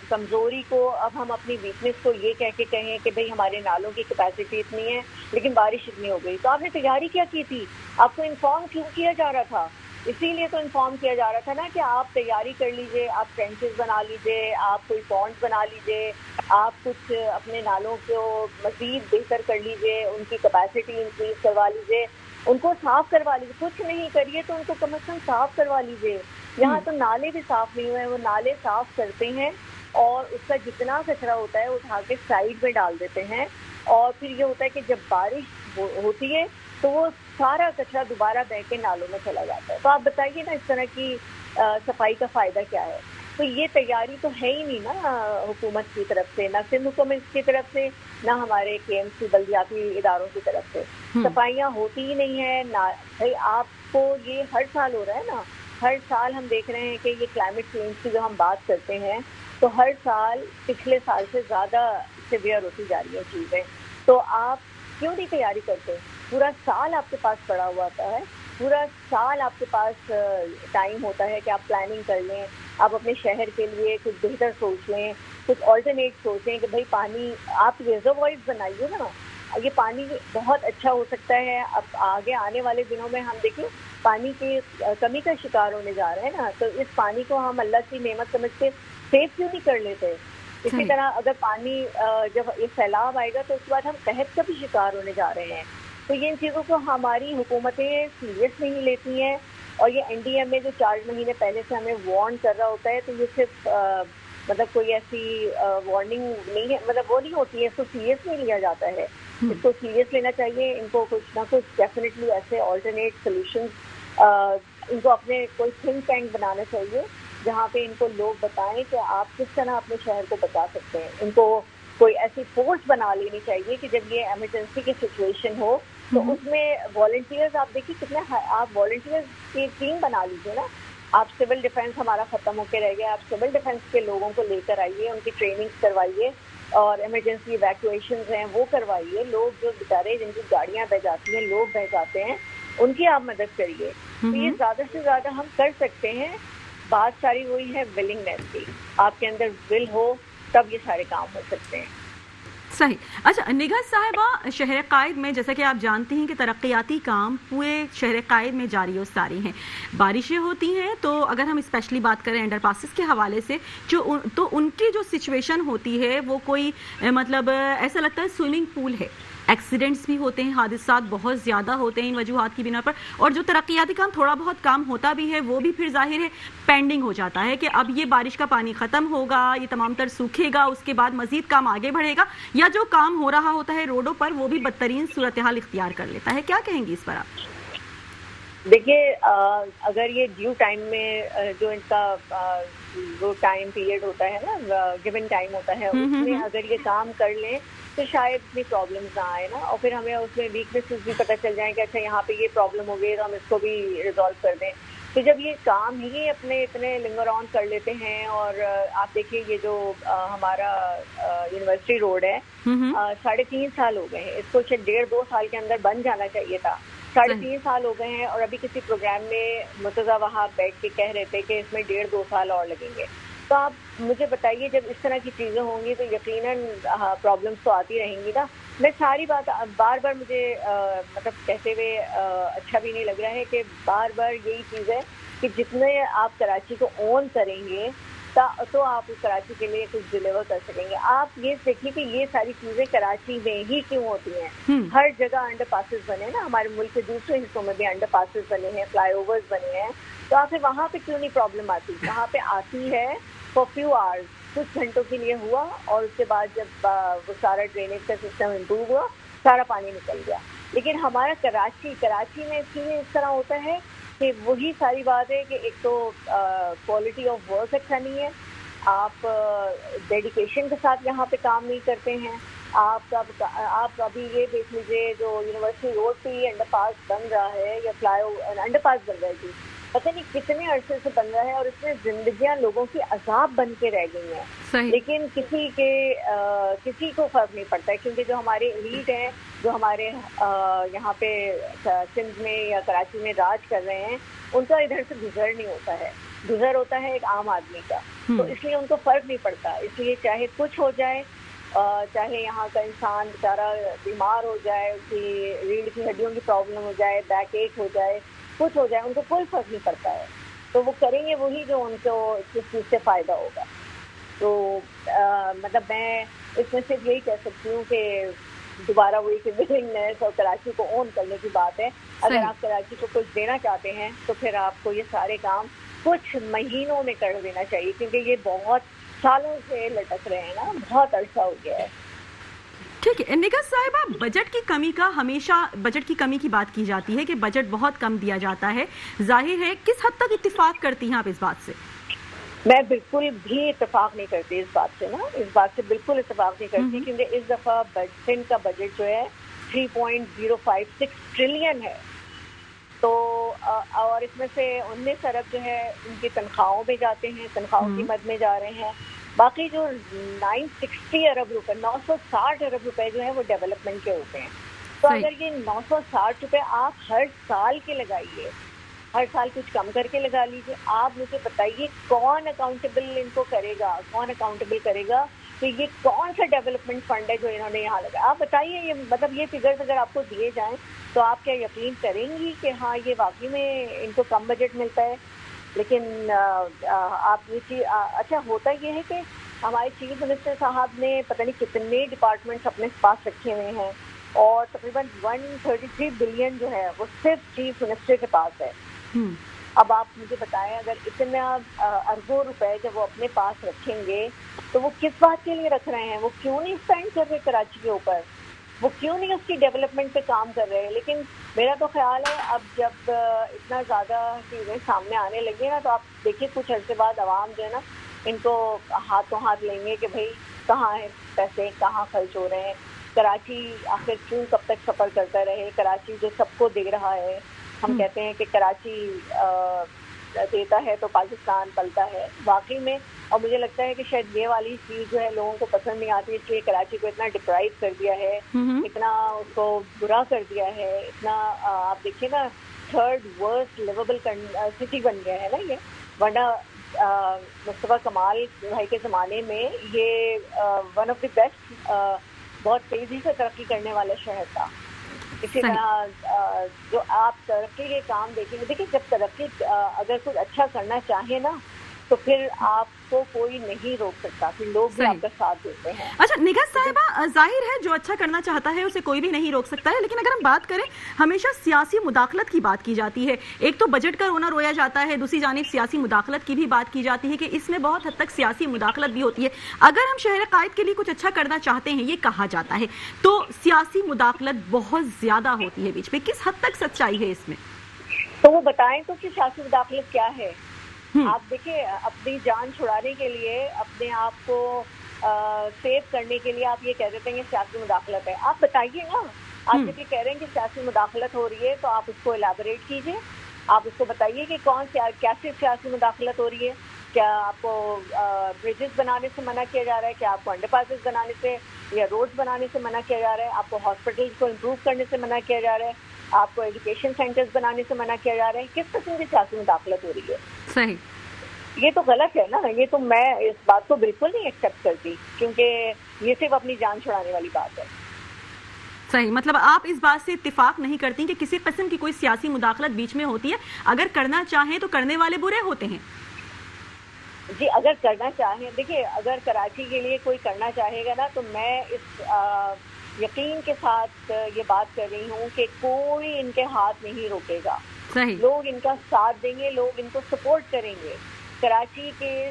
कमज़ोरी को, अब हम अपनी वीकनेस को ये कह के कहें कि भाई हमारे नालों की कैपेसिटी इतनी है लेकिन बारिश इतनी हो गई, तो आपने तैयारी क्या की थी? आपको इन्फॉर्म क्यों किया जा रहा था? इसीलिए तो इन्फॉर्म किया जा रहा था ना कि आप तैयारी कर लीजिए, आप ट्रेंचेस बना लीजिए, आप कोई पॉन्ड्स बना लीजिए, आप कुछ अपने नालों को मज़ीद बेहतर कर लीजिए, उनकी कैपेसिटी इंक्रीज करवा लीजिए, उनको साफ करवा लीजिए। कुछ नहीं करिए तो उनको कम से कम साफ करवा लीजिए। यहाँ तो नाले भी साफ नहीं हुए हैं, वो नाले साफ करते हैं और उसका जितना कचरा होता है उठा के साइड में डाल देते हैं और फिर ये होता है कि जब बारिश होती है तो वो सारा कचरा दोबारा बह के नालों में चला जाता है। तो आप बताइए ना इस तरह की सफाई का फ़ायदा क्या है? तो ये तैयारी तो है ही नहीं ना हुकूमत की तरफ से, ना सिंध हुकूमत की तरफ से, ना हमारे केएमसी बल्दियाती इदारों की तरफ से। सफाइयाँ होती ही नहीं है ना भाई। आपको ये हर साल हो रहा है ना, हर साल हम देख रहे हैं कि ये क्लाइमेट चेंज की जो हम बात करते हैं तो हर साल पिछले साल से ज़्यादा सिवियर होती जा रही है चीज़ें। तो आप क्यों नहीं तैयारी करते? पूरा साल आपके पास पड़ा हुआ होता है, पूरा साल आपके पास टाइम होता है कि आप प्लानिंग कर लें, आप अपने शहर के लिए कुछ बेहतर सोच लें, कुछ ऑल्टरनेट सोचें कि भाई पानी आप रिजर्वॉयर्स बनाइए ना, ये पानी बहुत अच्छा हो सकता है। अब आगे आने वाले दिनों में हम देखें पानी की कमी का शिकार होने जा रहे हैं ना, तो इस पानी को हम अल्लाह की नेमत समझ के सेव क्यों नहीं कर लेते? इसी तरह अगर पानी जब ये सैलाब आएगा तो उसके बाद हम कहत का भी शिकार होने जा रहे हैं। तो ये इन चीज़ों को हमारी हुकूमतें सीरियस नहीं लेती हैं और ये एनडीएमए जो 4 महीने पहले से हमें वार्न कर रहा होता है तो ये सिर्फ मतलब कोई ऐसी वार्निंग नहीं है, मतलब वो नहीं होती है, इसको सीरियस नहीं लिया जाता है। इसको सीरियस लेना चाहिए। इनको कुछ ना कुछ डेफिनेटली ऐसे ऑल्टरनेट सोल्यूशन इनको अपने कोई थिंक टैंक बनाना चाहिए जहाँ पे इनको लोग बताएं कि आप किस तरह अपने शहर को बचा सकते हैं। इनको कोई ऐसी फोर्स बना लेनी चाहिए कि जब ये इमरजेंसी की सिचुएशन हो तो उसमें वॉलंटियर्स, आप देखिए कितने, आप वॉलंटियर्स की टीम बना लीजिए ना। आप सिविल डिफेंस हमारा ख़त्म होकर रह गया, आप सिविल डिफेंस के लोगों को लेकर आइए, उनकी ट्रेनिंग करवाइए और इमरजेंसी इवैक्यूएशन हैं वो करवाइए। लोग जो बेचारे जिनकी गाड़ियाँ बह जाती हैं, लोग बह जाते हैं, उनकी आप मदद करिए। तो ये ज़्यादा से ज़्यादा हम कर सकते हैं। बात सारी वही है विलिंगनेस की, आपके अंदर विल हो तब ये सारे काम हो सकते हैं। सही। अच्छा निगहत साहिबा, शहर कायद में जैसा कि आप जानती हैं कि तरक्याती काम पूरे शहर कायद में जारी और सारी हैं। बारिशें होती हैं तो अगर हम स्पेशली बात करें अंडरपासेस के हवाले से तो उनकी जो सिचुएशन होती है वो कोई मतलब ऐसा लगता है स्विमिंग पूल है। एक्सीडेंट्स भी होते हैं, हादसात बहुत ज़्यादा होते हैं इन वजूहात की बिना पर, और जो तरक्याती काम थोड़ा बहुत काम होता भी है वो भी फिर जाहिर है पेंडिंग हो जाता है कि अब ये बारिश का पानी ख़त्म होगा, ये तमाम तर सूखेगा, उसके बाद मज़ीद काम आगे बढ़ेगा, या जो काम हो रहा होता है रोडों पर वो भी बदतरीन सूरत हाल इख्तियार कर लेता है। क्या कहेंगी इस पर आप? देखिए अगर ये ड्यू टाइम में जो इनका वो टाइम पीरियड होता है ना, गिवन टाइम होता है, उसमें अगर ये काम कर लें तो शायद इतनी प्रॉब्लम्स ना आए ना, और फिर हमें उसमें वीकनेसेस भी पता चल जाए कि अच्छा यहाँ पे ये प्रॉब्लम हो गई तो हम इसको भी रिजॉल्व कर दें। तो जब ये काम ही अपने इतने लिंगर ऑन कर लेते हैं, और आप देखिए ये जो हमारा यूनिवर्सिटी रोड है 3.5 साल हो गए हैं, इसको शायद 1.5-2 साल के अंदर बन जाना चाहिए था। 3.5 साल हो गए हैं और अभी किसी प्रोग्राम में मुर्तज़ा वहाँ बैठ के कह रहे थे कि इसमें 1.5-2 साल और लगेंगे। तो आप मुझे बताइए जब इस तरह की चीज़ें होंगी तो यकीनन प्रॉब्लम्स तो आती रहेंगी ना। मैं सारी बात बार बार मुझे मतलब कहते हुए अच्छा भी नहीं लग रहा है कि बार बार यही चीज़ है कि जितने आप कराची को ओन करेंगे तो आप कराची के लिए कुछ डिलीवर कर सकेंगे। आप ये देखिए कि ये सारी चीजें कराची में ही क्यों होती हैं। हर जगह अंडर पासेस बने ना, हमारे मुल्क के दूसरे हिस्सों में भी अंडर पासेस बने हैं, फ्लाईओवर्स बने हैं, तो आखिर वहाँ पे क्यों नहीं प्रॉब्लम आती? वहाँ पे आती है फॉर फ्यू आवर्स, कुछ घंटों के लिए हुआ, और उसके बाद जब वो सारा ड्रेनेज का सिस्टम इम्प्रूव हुआ, सारा पानी निकल गया। लेकिन हमारा कराची में इसलिए इस तरह होता है कि वही सारी बात है कि एक तो क्वालिटी ऑफ वर्क अच्छा नहीं है, आप डेडिकेशन के साथ यहाँ पे काम नहीं करते हैं। आप अभी ये देख लीजिए, जो यूनिवर्सिटी रोड पे अंडरपास बन रहा है या फ्लाईओवर अंडरपास बन रहा है जी, पता नहीं कितने अरसे से बन रहा है, और इसमें जिंदगियां लोगों की अजाब बन के रह गई हैं। लेकिन किसी को फर्क नहीं पड़ता है, क्योंकि जो हमारे एलीट हैं, जो हमारे यहाँ पे सिंध में या कराची में राज कर रहे हैं, उनका इधर से गुजर नहीं होता है, गुजर होता है एक आम आदमी का। तो इसलिए उनको फर्क नहीं पड़ता। इसलिए चाहे कुछ हो जाए, चाहे यहाँ का इंसान बेचारा बीमार हो जाए, उसकी रीढ़ की हड्डियों की प्रॉब्लम हो जाए, बैक एक हो जाए, कुछ हो जाए, उनको कोई फर्क नहीं पड़ता है। तो वो करेंगे वही जो उनको जिस चीज़ से फ़ायदा होगा। तो मतलब मैं इसमें सिर्फ यही कह सकती हूँ कि दोबारा वही कि विलिंगनेस और कराची को ओन करने की बात है। अगर आप कराची को कुछ देना चाहते हैं तो फिर आपको ये सारे काम कुछ महीनों में कर देना चाहिए, क्योंकि ये बहुत सालों से लटक रहे हैं ना, बहुत अरसा हो गया है। ठीक है निगाह साहिबा, बजट की कमी का हमेशा बजट की कमी की बात की जाती है कि बजट बहुत कम दिया जाता है। जाहिर है, किस हद तक इत्तेफाक करती हैं आप इस बात से? मैं बिल्कुल भी इत्तेफाक नहीं करती इस बात से ना, इस बात से बिल्कुल इत्तेफाक नहीं करती, क्योंकि इस दफा सिंध का बजट जो है 3.056 ट्रिलियन है। तो और इसमें से 19 अरब जो है उनकी तनख्वाहों में जाते हैं, तनख्वाहों की मद में जा रहे हैं। बाकी जो 960 अरब रुपए, 960 अरब रुपए जो है वो डेवलपमेंट के होते हैं। तो अगर ये 960 रुपए आप हर साल के लगाइए, हर साल कुछ कम करके लगा लीजिए, आप मुझे बताइए कौन अकाउंटेबल इनको करेगा, कौन अकाउंटेबल करेगा कि ये कौन सा डेवलपमेंट फंड है जो इन्होंने यहाँ लगाया? आप बताइए, ये मतलब ये फिगर्स अगर आपको दिए जाएं तो आप क्या यकीन करेंगी कि हाँ ये वाकई में इनको कम बजट मिलता है? लेकिन आप ये चीज अच्छा होता ये है कि हमारे चीफ मिनिस्टर साहब ने पता नहीं कितने डिपार्टमेंट्स अपने पास रखे हुए हैं, और तकरीबन 133 बिलियन जो है वो सिर्फ चीफ मिनिस्टर के पास है। अब आप मुझे बताएं, अगर इतना अरबों रुपए जब वो अपने पास रखेंगे तो वो किस बात के लिए रख रहे हैं? वो क्यों नहीं स्पेंड कर रहे कराची के ऊपर? वो क्यों नहीं उसकी डेवलपमेंट पे काम कर रहे हैं? लेकिन मेरा तो ख्याल है अब जब इतना ज़्यादा चीज़ें सामने आने लगी ना, तो आप देखिए कुछ अर्से बाद आवाम जो है ना, इनको हाथों हाथ लेंगे कि भाई कहाँ है पैसे, कहाँ खर्च हो रहे हैं। कराची आखिर क्यों कब तक सफ़र करता रहे? कराची जो सबको दे रहा है, हम कहते हैं कि कराची देता है तो पाकिस्तान पलता है वाकई में। और मुझे लगता है कि शायद ये वाली चीज़ जो है लोगों को पसंद नहीं आती, इसलिए कराची को इतना डिप्राइव कर दिया है, इतना उसको बुरा कर दिया है, इतना आप देखिए ना, 3rd वर्स्ट लिवेबल सिटी बन गया है ना ये। वरना मुस्तफा कमाल भाई के ज़माने में ये वन ऑफ द बेस्ट, बहुत तेज़ी से तरक्की करने वाला शहर था। इसी तरह जो आप तरक्की के काम देखेंगे, देखिए जब तरक्की अगर कुछ अच्छा करना चाहे ना तो फिर आपको कोई नहीं रोक सकता, फिर लोग भी आपका साथ देते हैं। अच्छा निगाह साहिबा, जाहिर है जो अच्छा करना चाहता है उसे कोई भी नहीं रोक सकता है, लेकिन अगर हम बात करें, हमेशा सियासी मुदाखलत की बात की जाती है। एक तो बजट का रोना रोया जाता है, दूसरी जानिब सियासी मुदाखलत की भी बात की जाती है कि इसमें बहुत हद तक सियासी मुदाखलत भी होती है। अगर हम शहर कायद के लिए कुछ अच्छा करना चाहते हैं, ये कहा जाता है, तो सियासी मुदाखलत बहुत ज्यादा होती है बीच में। किस हद तक सच्चाई है इसमें? तो वो बताएं तो कि सियासी मुदाखलत क्या है। आप देखिए, अपनी जान छुड़ाने के लिए, अपने आप को सेव करने के लिए आप ये कह देते हैं कि सियासी मुदाखलत है। आप बताइए ना, आप जब ये कह रहे हैं कि सियासी मुदाखलत हो रही है तो आप उसको एलाबोरेट कीजिए, आप उसको बताइए कि कैसे सियासी मुदाखलत हो रही है। क्या आपको ब्रिजेस बनाने से मना किया जा रहा है? क्या आपको अंडरपासेस बनाने से या रोड्स बनाने से मना किया जा रहा है? आपको हॉस्पिटल्स को इम्प्रूव करने से मना किया जा रहा है? आपको एजुकेशन सेंटर्स बनाने से मना किया जा रहा है? किस किस्म की सियासी मुदाखलत हो रही है? सही, ये तो गलत है ना। ये तो मैं इस बात को बिल्कुल नहीं एक्सेप्ट करती, क्योंकि ये सिर्फ अपनी जान छुड़ाने वाली बात है। सही, मतलब आप इस बात से इत्तेफाक नहीं करती कि किसी किस्म की कोई सियासी मुदाखलत बीच में होती है। अगर करना चाहें तो करने वाले बुरे होते हैं। जी, अगर करना चाहें, देखिए अगर कराची के लिए कोई करना चाहेगा ना, तो मैं इस यकीन के साथ ये बात कर रही हूँ कि कोई इनके हाथ नहीं रोकेगा। सही। लोग इनका साथ देंगे, लोग इनको सपोर्ट करेंगे। कराची के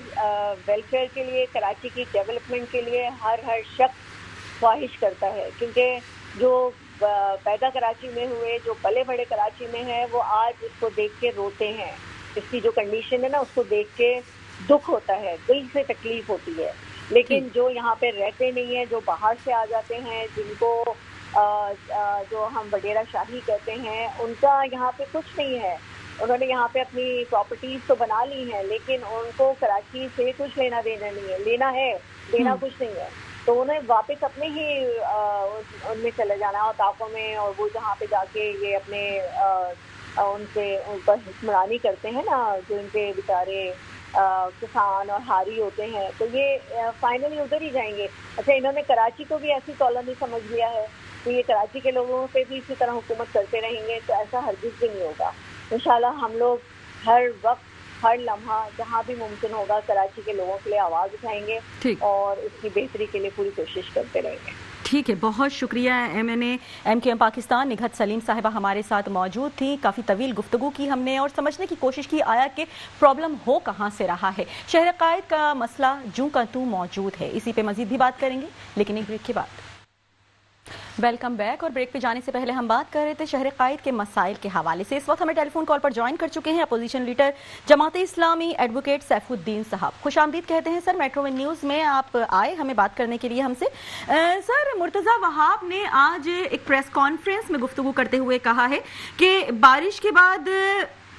वेलफेयर के लिए, कराची की डेवलपमेंट के लिए हर शख्स ख्वाहिश करता है, क्योंकि जो पैदा कराची में हुए, जो पले बड़े कराची में हैं, वो आज इसको देख के रोते हैं। इसकी जो कंडीशन है ना, उसको देख के दुख होता है, दिल से तकलीफ होती है। लेकिन जो यहाँ पे रहते नहीं है, जो बाहर से आ जाते हैं, जिनको जो हम वडेरा शाही कहते हैं, उनका यहाँ पे कुछ नहीं है। उन्होंने यहाँ पे अपनी प्रॉपर्टीज तो बना ली हैं, लेकिन उनको कराची से कुछ लेना देना नहीं है। लेना है, देना कुछ नहीं है। तो उन्हें वापस अपने ही उनमें चले जाना है, औताकों में, और वो जहाँ पे जाके ये अपने उनसे उन पर हुक्मरानी करते हैं ना, जो इनके बेचारे किसान और हारी होते हैं, तो ये फाइनली उधर ही जाएंगे। अच्छा, इन्होंने कराची को भी ऐसी कॉलोनी समझ लिया है, तो ये कराची के लोगों पे भी इसी तरह हुकूमत करते रहेंगे, तो ऐसा हरगिज़ भी नहीं होगा। इंशाल्लाह हम लोग हर वक्त, हर लम्हा, जहाँ भी मुमकिन होगा, कराची के लोगों के लिए आवाज़ उठाएंगे और इसकी बेहतरी के लिए पूरी कोशिश करते रहेंगे। ठीक है, बहुत शुक्रिया। MKM पाकिस्तान निघत सलीम साहिबा हमारे साथ मौजूद थी। काफ़ी तवील गुफ्तगू की हमने और समझने की कोशिश की आया कि प्रॉब्लम हो कहाँ से रहा है। शहर कायद का मसला जूं का तू मौजूद है, इसी पे मजीद भी बात करेंगे, लेकिन एक ब्रेक के बाद। Welcome back. और ब्रेक पे जाने से पहले हम बात कर रहे थे शहर कायद के मसाइल के हवाले से। इस वक्त हमें टेलीफोन कॉल पर ज्वाइन कर चुके हैं opposition leader Jamaat Islami advocate Saifuddin साहब। खुशामदीद कहते हैं सर, मेट्रो न्यूज़ में आप आए हमें बात करने के लिए हमसे। सर, मुर्तज़ा वहाब ने आज एक प्रेस कॉन्फ्रेंस में गुफ्तगू करते हुए कहा है कि बारिश के बाद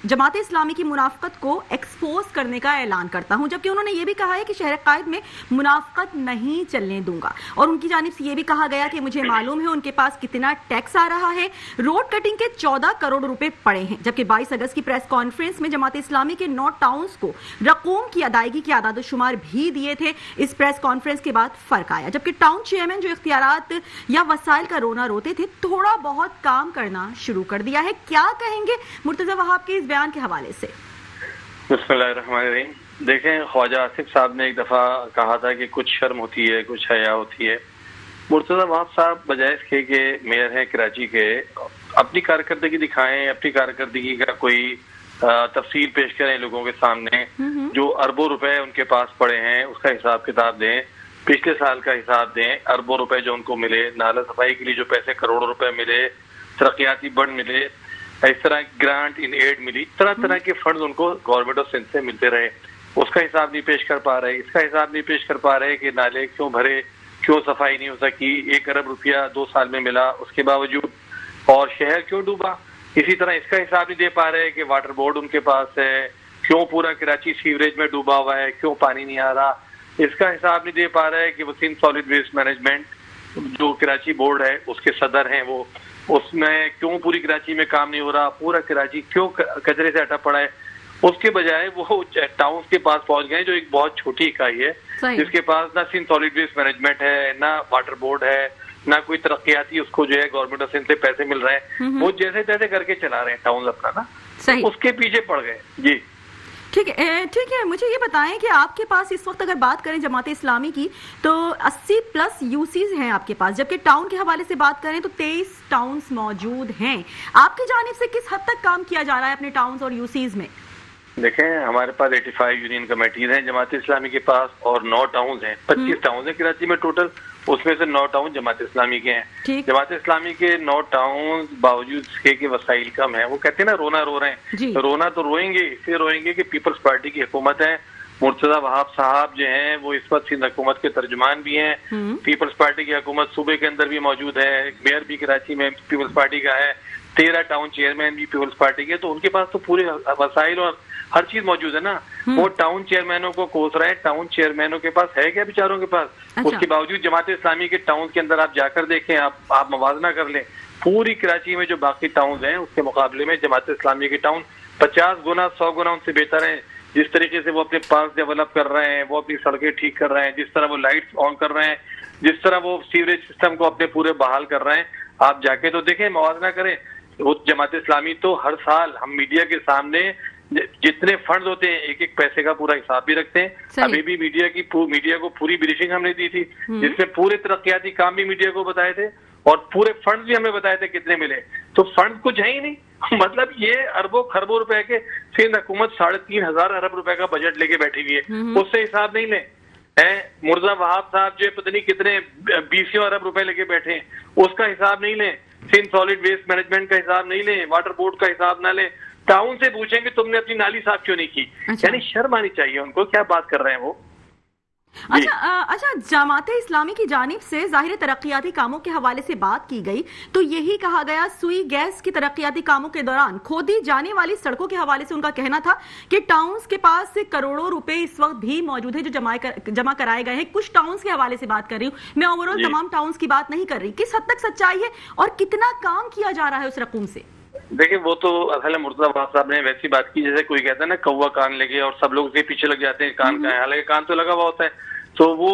जमात इस्लामी की मुनाफकत को एक्सपोज करने का ऐलान करता हूं, जबकि उन्होंने ये भी कहा है कि शहर कायद में मुनाफकत नहीं चलने दूंगा। और उनकी जानिब से ये भी कहा गया कि मुझे मालूम है उनके पास कितना टैक्स आ रहा है। रोड कटिंग के 14 करोड़ रुपए पड़े हैं, जबकि 22 अगस्त की प्रेस कॉन्फ्रेंस में जमात इस्लामी के 9 टाउन्स को रकूम की अदायगी के आदाद शुमार भी दिए थे। इस प्रेस कॉन्फ्रेंस के बाद फर्क आया, जबकि टाउन चेयरमैन जो इख्तियारात या वसाइल का रोना रोते थे, थोड़ा बहुत काम करना शुरू कर दिया है। क्या कहेंगे मुर्तज़ा वहाब के बयान के हवाले से? बिस्मिल्लाहिर्रहमानिर्रहीम। देखें, ख्वाजा आसिफ साहब ने एक दफा कहा था कि कुछ शर्म होती है, कुछ हया होती है। मुर्तज़ा वहाब साहब बजाय इसके कि मेयर हैं कराची के, अपनी कारकर्दगी दिखाएं, अपनी कारकर्दगी का कोई तफसील पेश करें लोगों के सामने। जो अरबों रुपए उनके पास पड़े हैं उसका हिसाब किताब दें, पिछले साल का हिसाब दें। अरबों रुपए जो उनको मिले, नाला सफाई के लिए जो पैसे करोड़ों रुपए मिले, तरक्याती बंड मिले, इस तरह ग्रांट इन एड मिली, तरह तरह के फंड उनको गवर्नमेंट ऑफ सिंध से मिलते रहे, उसका हिसाब नहीं पेश कर पा रहे। इसका हिसाब नहीं पेश कर पा रहे कि नाले क्यों भरे, क्यों सफाई नहीं हो सकी, 1 अरब रुपया 2 साल में मिला उसके बावजूद, और शहर क्यों डूबा। इसी तरह इसका हिसाब नहीं दे पा रहे कि वाटर बोर्ड उनके पास है, क्यों पूरा कराची सीवरेज में डूबा हुआ है, क्यों पानी नहीं आ रहा। इसका हिसाब नहीं दे पा रहे कि वो सिंध सॉलिड वेस्ट मैनेजमेंट जो कराची बोर्ड है उसके सदर हैं, वो उसमें क्यों पूरी कराची में काम नहीं हो रहा, पूरा कराची क्यों कचरे से अटा पड़ा है। उसके बजाय वो टाउन के पास पहुंच गए जो एक बहुत छोटी इकाई है, जिसके पास ना सिंध सॉलिड वेस्ट मैनेजमेंट है, ना वाटर बोर्ड है, ना कोई तरक्याती उसको जो है गवर्नमेंट ऑफ सिंध से पैसे मिल रहे हैं। वो जैसे तैसे करके चला रहे हैं टाउन अपना ना, उसके पीछे पड़ गए। जी ठीक है। मुझे ये बताएं कि आपके पास इस वक्त अगर बात करें जमात इस्लामी की तो 80+ यूसीज हैं आपके पास, जबकि टाउन के हवाले से बात करें तो 23 टाउन्स मौजूद हैं। आपकी जानिब से किस हद तक काम किया जा रहा है अपने टाउन्स और यूसीज में? देखें, हमारे पास 85 यूनियन कमेटीज हैं जमात इस्लामी के पास, और 9 टाउन हैं। 25 टाउन है कराची में टोटल, उसमें से 9 टाउन जमात इस्लामी के हैं। जमात इस्लामी के 9 टाउन बावजूद इसके कि वसाइल कम है, वो कहते हैं ना रोना रो रहे हैं, तो रोना तो रोएंगे, इसलिए रोएंगे कि पीपल्स पार्टी की हुकूमत है। मुर्तज़ा वहाब साहब जो हैं वो इस वक्त सिंध हुकूमत के तर्जुमान भी हैं। पीपल्स पार्टी की हुकूमत सूबे के अंदर भी मौजूद है, मेयर भी कराची में पीपल्स पार्टी का है, 13 टाउन चेयरमैन भी पीपल्स पार्टी के, तो उनके पास तो पूरे वसाइल और हर चीज मौजूद है ना। वो टाउन चेयरमैनों को कोस रहे हैं, टाउन चेयरमैनों के पास है क्या बेचारों के पास? अच्छा। उसके बावजूद जमात इस्लामी के टाउन के अंदर आप जाकर देखें, आप मवाजना कर लें, पूरी कराची में जो बाकी टाउन हैं उसके मुकाबले में जमात इस्लामी के टाउन 50 गुना 100 गुना उनसे बेहतर है। जिस तरीके से वो अपने पार्क डेवलप कर रहे हैं, वो अपनी सड़कें ठीक कर रहे हैं, जिस तरह वो लाइट्स ऑन कर रहे हैं, जिस तरह वो सीवरेज सिस्टम को अपने पूरे बहाल कर रहे हैं, आप जाके तो देखें, मवाजना करें। वो जमात इस्लामी तो हर साल हम मीडिया के सामने जितने फंड होते हैं एक एक पैसे का पूरा हिसाब भी रखते हैं। अभी भी मीडिया को पूरी ब्रीफिंग हमने दी थी, जिसमें पूरे तरक्याती काम भी मीडिया को बताए थे और पूरे फंड भी हमें बताए थे कितने मिले। तो फंड कुछ है ही नहीं। मतलब ये अरबों खरबों रुपए के सिंध हुकूमत 3,500 अरब रुपए का बजट लेके बैठी हुई है, उससे हिसाब नहीं ले। मुर्जा वहाब साहब जो पता नहीं कितने 20 अरब रुपए लेके बैठे हैं, उसका हिसाब नहीं ले। सिंध सॉलिड वेस्ट मैनेजमेंट का हिसाब नहीं ले, वाटर बोर्ड का हिसाब ना ले। टाउन से पूछेंगे तुमने अपनी नाली साफ क्यों नहीं की। यानी शर्म आनी चाहिए उनको, क्या बात कर रहे हैं वो। अच्छा, जमाते इस्लामी की जानिब से जाहिर तरक्याती कामों के हवाले से बात की गई तो यही कहा गया सुई गैस की तरक्याती कामों के दौरान खोदी जाने वाली सड़कों के हवाले से उनका कहना था कि टाउन्स के पास से करोड़ों रुपए इस वक्त भी मौजूद है जो जमा कराए गए हैं। कुछ टाउन्स के हवाले से बात कर रही हूँ मैं, ओवरऑल तमाम टाउन्स की बात नहीं कर रही। किस हद तक सच्चाई है और कितना काम किया जा रहा है उस रकूम से? देखिए, वो तो असल मुर्तजा वहाब साहब ने वैसी बात की जैसे कोई कहता है ना कौवा कान लगे और सब लोग उसके पीछे लग जाते हैं कान का है, हालांकि कान तो लगा हुआ होता है। तो वो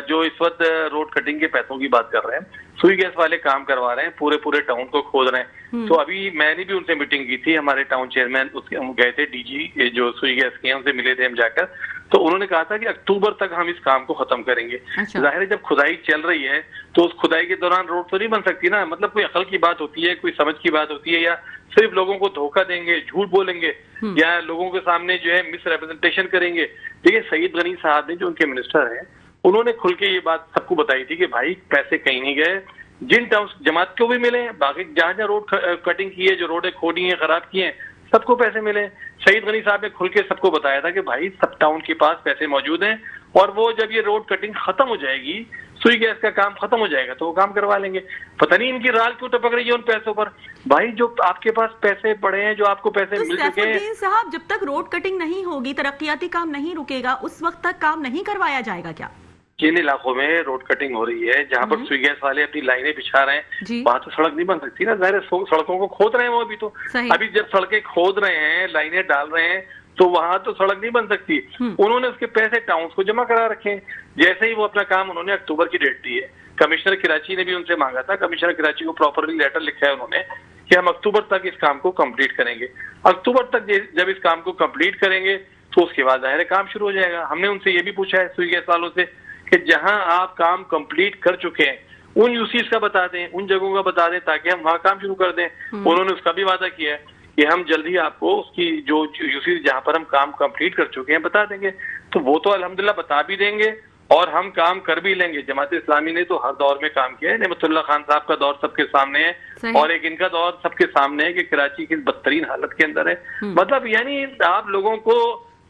जो इस वक्त रोड कटिंग के पैसों की बात कर रहे हैं, सुई गैस वाले काम करवा रहे हैं, पूरे टाउन को खोद रहे हैं। तो अभी मैंने भी उनसे मीटिंग की थी, हमारे टाउन चेयरमैन उसके हम गए थे, डीजी जो सुई गैस के हैं उनसे मिले थे हम जाकर। तो उन्होंने कहा था कि अक्टूबर तक हम इस काम को खत्म करेंगे। जाहिर है जब खुदाई चल रही है तो उस खुदाई के दौरान रोड तो नहीं बन सकती ना। मतलब कोई अकल की बात होती है, कोई समझ की बात होती है, या सिर्फ लोगों को धोखा देंगे, झूठ बोलेंगे, या लोगों के सामने जो है मिस रिप्रेजेंटेशन करेंगे। देखिए, सईद गनी साहब ने जो उनके मिनिस्टर हैं, उन्होंने खुल के ये बात सबको बताई थी कि भाई पैसे कहीं नहीं गए, जिन टाउन जमात को भी मिले, बाकी जहां जहां रोड कटिंग की है, जो रोडें खोदी हैं, खराब की हैं, सबको पैसे मिले। सईद गनी साहब ने खुल के सबको बताया था कि भाई सब टाउन के पास पैसे मौजूद हैं और वो जब ये रोड कटिंग खत्म हो जाएगी, सुई गैस का काम खत्म हो जाएगा तो वो काम करवा लेंगे। पता नहीं इनकी राल क्यों टपक रही है उन पैसों पर। भाई जो आपके पास पैसे पड़े हैं, जो आपको पैसे मिल चुके हैं साहब, जब तक रोड कटिंग नहीं होगी, तरक्याती काम नहीं रुकेगा, उस वक्त तक काम नहीं करवाया जाएगा क्या? जिन इलाकों में रोड कटिंग हो रही है, जहाँ पर सुई गैस वाले अपनी लाइनें बिछा रहे हैं, वहां तो सड़क नहीं बन सकती ना। जाहिर सड़कों को खोद रहे हैं वो अभी तो। अभी जब सड़कें खोद रहे हैं, लाइनें डाल रहे हैं, तो वहां तो सड़क नहीं बन सकती। उन्होंने उसके पैसे टाउन्स को जमा करा रखे हैं। जैसे ही वो अपना काम उन्होंने अक्टूबर की डेट दी है, कमिश्नर कराची ने भी उनसे मांगा था, कमिश्नर कराची को प्रॉपरली लेटर लिखा है उन्होंने कि हम अक्टूबर तक इस काम को कंप्लीट करेंगे। अक्टूबर तक जब इस काम को कंप्लीट करेंगे तो उसके बाद जाहिर है काम शुरू हो जाएगा। हमने उनसे ये भी पूछा है सुई गैस वालों से कि जहां आप काम कंप्लीट कर चुके हैं उन यूसीज का बता दें, उन जगहों का बता दें, ताकि हम वहां काम शुरू कर दें। उन्होंने उसका भी वादा किया है कि हम जल्दी आपको उसकी जो यूसीज जहां पर हम काम कंप्लीट कर चुके हैं बता देंगे। तो वो तो अल्हम्दुलिल्लाह बता भी देंगे और हम काम कर भी लेंगे। जमात इस्लामी ने तो हर दौर में काम किया है। नेमतुल्लाह खान साहब का दौर सबके सामने है और एक इनका दौर सबके सामने है कि कराची की बदतरीन हालत के अंदर है। मतलब यानी आप लोगों को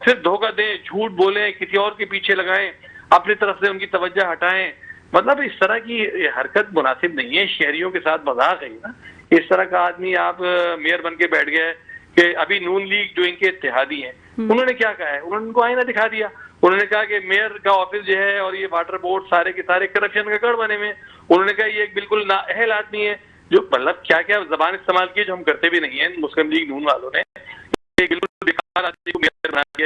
सिर्फ धोखा दें, झूठ बोलें, किसी और के पीछे लगाएं, अपनी तरफ से उनकी तवज्जो हटाएं। मतलब इस तरह की हरकत मुनासिब नहीं है। शहरियों के साथ मजाक है ना। इस तरह का आदमी आप मेयर बन के बैठ गए कि अभी नून लीग जो इनके इत्तेहादी हैं, उन्होंने क्या कहा है, उन्होंने उनको आईना दिखा दिया। उन्होंने कहा कि मेयर का ऑफिस जो है और ये वाटर बोर्ड सारे के सारे करप्शन का गढ़ बने हुए। उन्होंने कहा ये एक बिल्कुल नाअहल आदमी है। जो मतलब क्या क्या जबान इस्तेमाल की जो हम करते भी नहीं है। मुस्लिम लीग नून वालों ने बिल्कुल बेकार आदमी को मेयर बना दिया।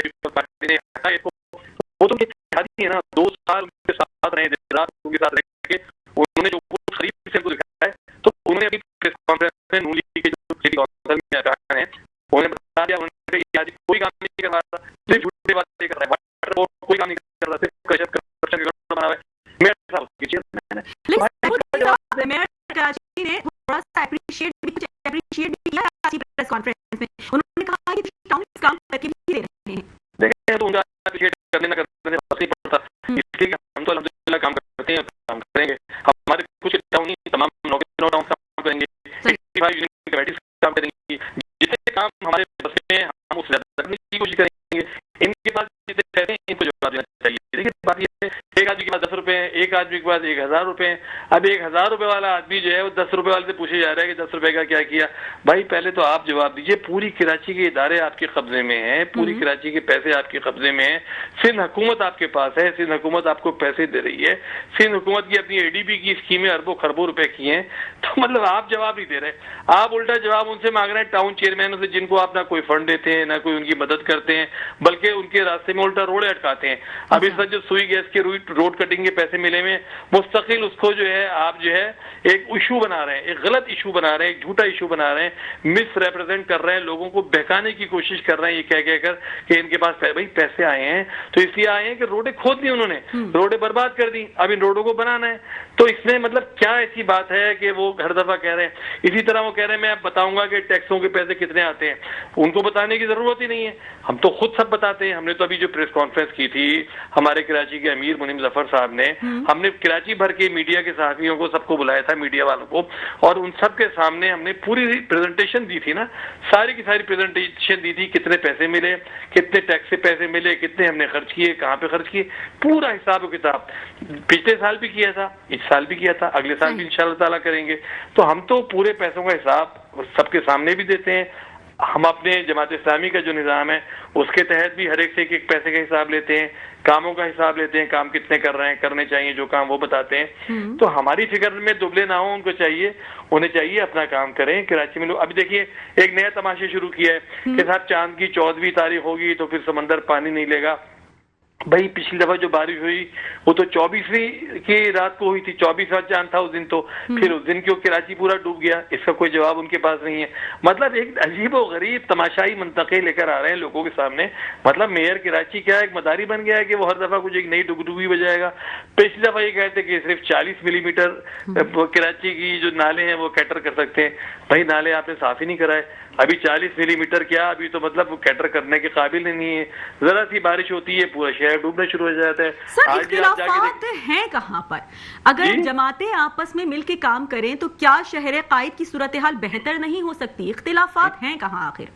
वो तो है ना, 2 साल उनके साथ रहे, उनके साथ रह के उन्होंने जो कुछ खरीद से उनको दिखाया है, तो उन्होंने अभी प्रेस कॉन्फ्रेंस में नून लीग के जो सिटी काउंसिल में अरकान हैं उन्होंने बता दिया, उन्होंने कोई काम नहीं कर रहा था, सिर्फ झूठे बातें कर रहा है, वाटर बोर्ड कोई काम नहीं कर रहा, सिर्फ करप्शन का बना हुआ है। मेयर साहब की चेयरमैन है, मेयर कराची ने थोड़ा सा एप्रिशिएट भी किया आज की प्रेस कॉन्फ्रेंस में। उन्होंने कहा कि टाउन काम करके भी दे रहे हैं। देखिए तो उनका एप्रिशिएट करने ना करने नहीं पड़ता, इसलिए हम तो अल्हम्दुलिल्लाह काम करते हैं, काम करेंगे। हमारे कुछ टाउन ही तमाम 9 टाउन काम करेंगे, 65 यूनियन कमेटीज काम करेंगी। जितने काम हमारे बस में हम उससे ज्यादा करने की कोशिश करेंगे। इनके पास जितने पैसे हैं इनको जवाब देना चाहिए। देखिए बात ये है, एक आदमी के पास 10 रुपए हैं, एक आदमी के पास 1000 रुपए हैं। अब 1000 रुपए वाला आदमी जो है वो 10 रुपए वाले से पूछे जा रहा है कि 10 रुपए का क्या किया। भाई पहले तो आप जवाब दीजिए। पूरी कराची के इदारे आपके कब्जे में है, पूरी कराची के पैसे आपके कब्जे में है, सिंध हुकूमत आपके पास है, सिंध हुकूमत आपको पैसे दे रही है, सिंध हुकूमत की अपनी एडीबी की स्कीमें अरबों खरबों रुपए की हैं। तो मतलब आप जवाब नहीं दे रहे, आप उल्टा जवाब उनसे मांग रहे हैं, टाउन चेयरमैनों से, जिनको आप ना कोई फंड देते हैं, ना कोई उनकी मदद करते हैं, बल्कि उनके रास्ते में उल्टा रोड़े अटकाते हैं। अब इस वक्त जो सुई गैस के रोड कटिंग के पैसे मिले बारे में मुस्तकिल उसको जो है आप जो है एक इशू बना रहे हैं, एक गलत इशू बना रहे हैं, एक झूठा इशू बना रहे हैं, मिस रिप्रेजेंट कर रहे हैं, लोगों को बहकाने की कोशिश कर रहे हैं ये कह कहकर कि इनके पास भाई पैसे आए हैं तो इसलिए आए हैं कि रोडें खोद दी उन्होंने, रोडें बर्बाद कर दी, अब इन रोडों को बनाना है। तो इसमें मतलब क्या ऐसी बात है कि वो हर दफा कह रहे हैं। इसी तरह वो कह रहे हैं मैं अब बताऊंगा कि टैक्सों के पैसे कितने आते हैं, उनको बताने की जरूरत ही नहीं है, हम तो खुद सब बताते हैं। हमने तो अभी जो प्रेस कॉन्फ्रेंस की थी हमारे कराची के अमीर मुनीम जफर साहब ने, हमने कराची भर के मीडिया के सहाफियों को सबको बुलाया था, मीडिया वालों को, और उन सब के सामने हमने पूरी प्रेजेंटेशन दी थी ना, सारी की सारी प्रेजेंटेशन दी थी, कितने पैसे मिले, कितने टैक्स से पैसे मिले, कितने हमने खर्च किए, कहाँ पे खर्च किए, पूरा हिसाब किताब। पिछले साल भी किया था, इस साल भी किया था, अगले साल भी इंशाअल्लाह ताला करेंगे। तो हम तो पूरे पैसों का हिसाब सबके सामने भी देते हैं। हम अपने जमात इस्लामी का जो निज़ाम है उसके तहत भी हर एक से एक पैसे का हिसाब लेते हैं, कामों का हिसाब लेते हैं, काम कितने कर रहे हैं, करने चाहिए जो काम वो बताते हैं। तो हमारी फिक्र में दुबले ना हो, उनको चाहिए, उन्हें चाहिए अपना काम करें। कराची में लोग अभी देखिए एक नया तमाशा शुरू किया है कि साहब चांद की 14वीं तारीख होगी तो फिर समंदर पानी नहीं लेगा। भाई पिछली दफा जो बारिश हुई वो तो 24वीं की रात को हुई थी, 24वां चांद था उस दिन, तो फिर उस दिन क्यों कराची पूरा डूब गया, इसका कोई जवाब उनके पास नहीं है। मतलब एक अजीब और गरीब तमाशाई मंतके लेकर आ रहे हैं लोगों के सामने। मतलब मेयर कराची क्या एक मदारी बन गया है कि वो हर दफा कुछ एक नई डुगडुगी बजाएगा। पिछली दफा ये कहते कि सिर्फ 40 मिलीमीटर कराची की जो नाले हैं वो कैटर कर सकते हैं। भाई नाले आपने साफ ही नहीं कराए, अभी 40 मिलीमीटर क्या, अभी तो मतलब कैटर करने के काबिल नहीं है। जरा सी बारिश होती है पूरा शहर डूबना शुरू हो जाता है। सर इख्तिलाफात हैं कहाँ पर? अगर जमातें आपस में मिलकर काम करें तो क्या शहर कायद की सूरत हाल बेहतर नहीं हो सकती? इख्तिलाफात हैं कहाँ आखिर?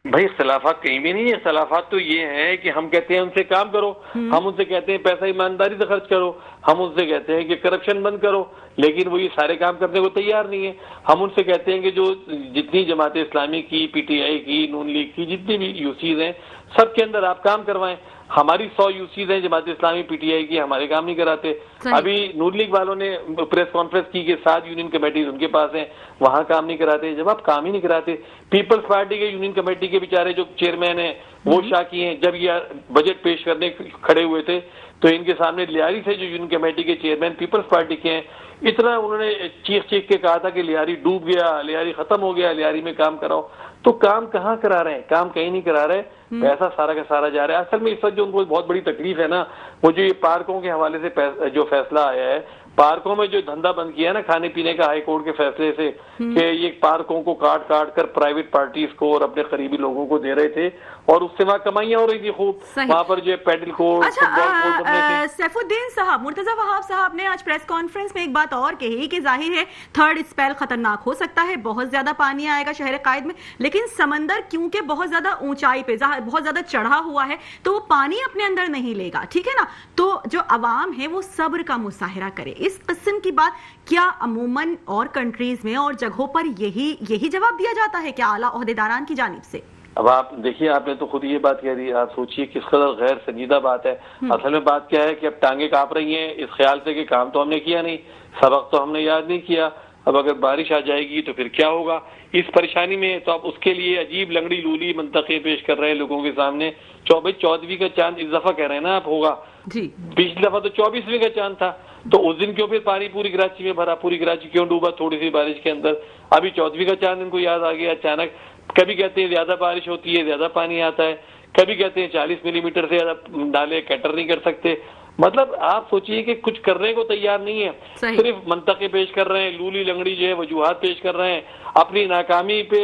भाई इख्तिलाफात कहीं भी नहीं है। इख्तिलाफात तो ये है कि हम कहते हैं उनसे काम करो, हम उनसे कहते हैं पैसा ईमानदारी से खर्च करो, हम उनसे कहते हैं कि करप्शन बंद करो, लेकिन वो ये सारे काम करने को तैयार नहीं है। हम उनसे कहते हैं कि जो जितनी जमात इस्लामी की, पीटीआई की, नून लीग की जितनी भी यूसीज हैं सबके अंदर आप काम करवाएं। हमारी 100 यूसीज हैं जमात इस्लामी पीटीआई की, हमारे काम नहीं कराते। अभी नून लीग वालों ने प्रेस कॉन्फ्रेंस की कि 7 यूनियन कमेटीज उनके पास हैं, वहां काम नहीं कराते। जब आप काम ही नहीं कराते, पीपल्स पार्टी के यूनियन कमेटी के बेचारे जो चेयरमैन हैं वो शाकी हैं, जब ये बजट पेश करने खड़े हुए थे तो इनके सामने लियारी से जो यूनियन कमेटी के चेयरमैन पीपल्स पार्टी के हैं, इतना उन्होंने चीख चीख के कहा था कि लियारी डूब गया, लियारी खत्म हो गया, लियारी में काम कराओ। तो काम कहाँ करा रहे हैं? काम कहीं नहीं करा रहे, पैसा सारा का सारा जा रहा है। असल में इस वक्त जो उनको बहुत बड़ी तकलीफ है ना, वो जो ये पार्कों के हवाले से जो फैसला आया है, पार्कों में जो धंधा बंद किया है ना खाने पीने का हाई कोर्ट के फैसले से, कि ये पार्कों को काट काट कर प्राइवेट पार्टीज को और अपने करीबी लोगों को दे रहे थे और उससे वहाँ कमाइयां हो रही थी खूब। वहाँ पर जो पैडल कोर्ट, फुटबॉल कोर्ट बनने थे। सैफुद्दीन साहब, मुर्तजा वहाब साहब ने आज प्रेस कॉन्फ्रेंस में एक बात और कही कि जाहिर है थर्ड स्पेल खतरनाक हो सकता है, बहुत ज्यादा पानी आएगा शहर कायद में, लेकिन समंदर क्योंकि बहुत ज्यादा ऊंचाई पे बहुत ज्यादा चढ़ा हुआ है तो वो पानी अपने अंदर नहीं लेगा, ठीक है ना। तो जो अवाम है वो सब्र का मुजाहिरा करे। इस किस्म की बात क्या अमूमन और कंट्रीज में और जगहों पर यही जवाब दिया जाता है क्या आला ओहदेदारान की जानिब से? अब आप देखिए, आपने तो खुद ये बात कह दी, आप सोचिए किस कदर गैर संजीदा बात है। असल में बात क्या है कि अब टांगे कांप रही हैं इस ख्याल से कि काम तो हमने किया नहीं, सबक तो हमने याद नहीं किया, अब अगर बारिश आ जाएगी तो फिर क्या होगा। इस परेशानी में तो आप उसके लिए अजीब लंगड़ी लूली मंतके पेश कर रहे हैं लोगों के सामने। 14वीं का चांद इस दफा कह रहे हैं ना आप होगा जी, पिछली दफा तो 24वीं का चांद था, तो उस दिन क्यों फिर पानी पूरी कराची में भरा, पूरी कराची क्यों डूबा थोड़ी सी बारिश के अंदर? अभी 14वीं का चांद इनको याद आ गया अचानक। कभी कहते हैं ज्यादा बारिश होती है, ज्यादा पानी आता है, कभी कहते हैं 40 मिलीमीटर से ज्यादा नाले कैटर नहीं कर सकते। मतलब आप सोचिए कि कुछ करने को तैयार नहीं है, सिर्फ मंतके पेश कर रहे हैं, लूली लंगड़ी जो है वजूहात पेश कर रहे हैं, अपनी नाकामी पे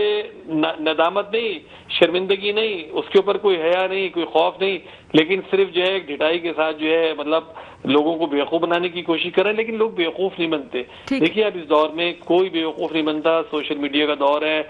नदामत नहीं, शर्मिंदगी नहीं, उसके ऊपर कोई हया नहीं, कोई खौफ नहीं, लेकिन सिर्फ जो है ढिठाई के साथ जो है मतलब लोगों को बेवकूफ बनाने की कोशिश कर रहे हैं। लेकिन लोग बेवकूफ नहीं बनते। देखिए अब इस दौर में कोई बेवकूफ नहीं बनता, सोशल मीडिया का दौर है,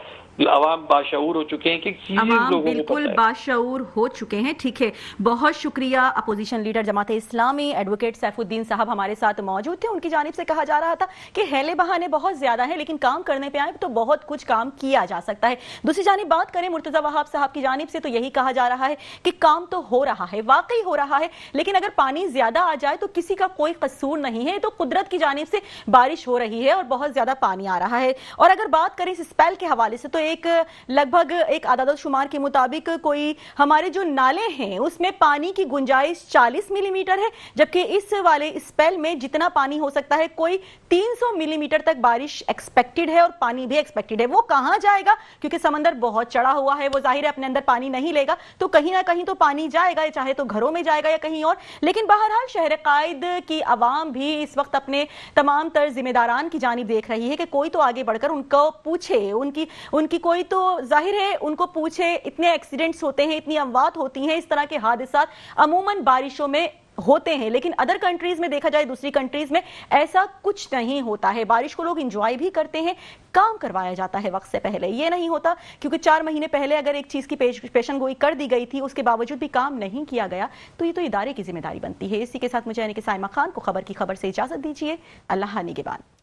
अवाम बाशऊर हो चुके हैं कि चीजें बिल्कुल बाशऊर हो चुके हैं। ठीक है, बहुत शुक्रिया। Opposition leader Jamaat Islami advocate Saifuddin साहब हमारे साथ मौजूद थे। उनकी जानिब से कहा जा रहा था कि हेले बहाने बहुत ज्यादा है, लेकिन काम करने पे आए तो बहुत कुछ काम किया जा सकता है। दूसरी जानिब बात करें मुर्तजा वहाब साहब की जानिब से तो यही कहा जा रहा है कि काम तो हो रहा है, वाकई हो रहा है, लेकिन अगर पानी ज्यादा आ जाए तो किसी का कोई कसूर नहीं है, तो कुदरत की जानिब से बारिश हो रही है और बहुत ज्यादा पानी आ रहा है। और अगर बात करें इस स्पेल के हवाले से तो एक लगभग एक आदाद-ओ-शुमार के मुताबिक कोई हमारे जो नाले हैं उसमें पानी की गुंजाइश 40 मिलीमीटर है, जबकि इस वाले स्पेल में जितना पानी हो सकता है कोई 300 मिलीमीटर तक बारिश एक्सपेक्टेड है और पानी भी एक्सपेक्टेड है। वो कहां जाएगा, क्योंकि समंदर बहुत चढ़ा हुआ है, वो जाहिर है अपने अंदर पानी नहीं लेगा, तो कहीं ना कहीं तो पानी जाएगा, चाहे तो घरों में जाएगा या कहीं और। लेकिन बहरहाल शहर कायद की आवाम भी इस वक्त अपने तमाम तर जिम्मेदारान की जानिब देख रही है कि कोई तो आगे बढ़कर उनको पूछे, उनकी कोई तो जाहिर है उनको पूछे। इतने एक्सीडेंट्स होते हैं, इतनी अमवात होती हैं, इस तरह के हादसा अमूमन बारिशों में होते हैं, लेकिन अदर कंट्रीज में देखा जाए, दूसरी कंट्रीज में ऐसा कुछ नहीं होता है। बारिश को लोग एंजॉय भी करते हैं, काम करवाया जाता है वक्त से पहले। ये नहीं होता क्योंकि 4 महीने पहले अगर एक चीज की पेशन गोई कर दी गई थी, उसके बावजूद भी काम नहीं किया गया, तो ये तो इदारे की जिम्मेदारी बनती है। इसी के साथ मुझे यानी कि साइमा खान को खबर की खबर से इजाजत दीजिए। अल्लाह निगहबान।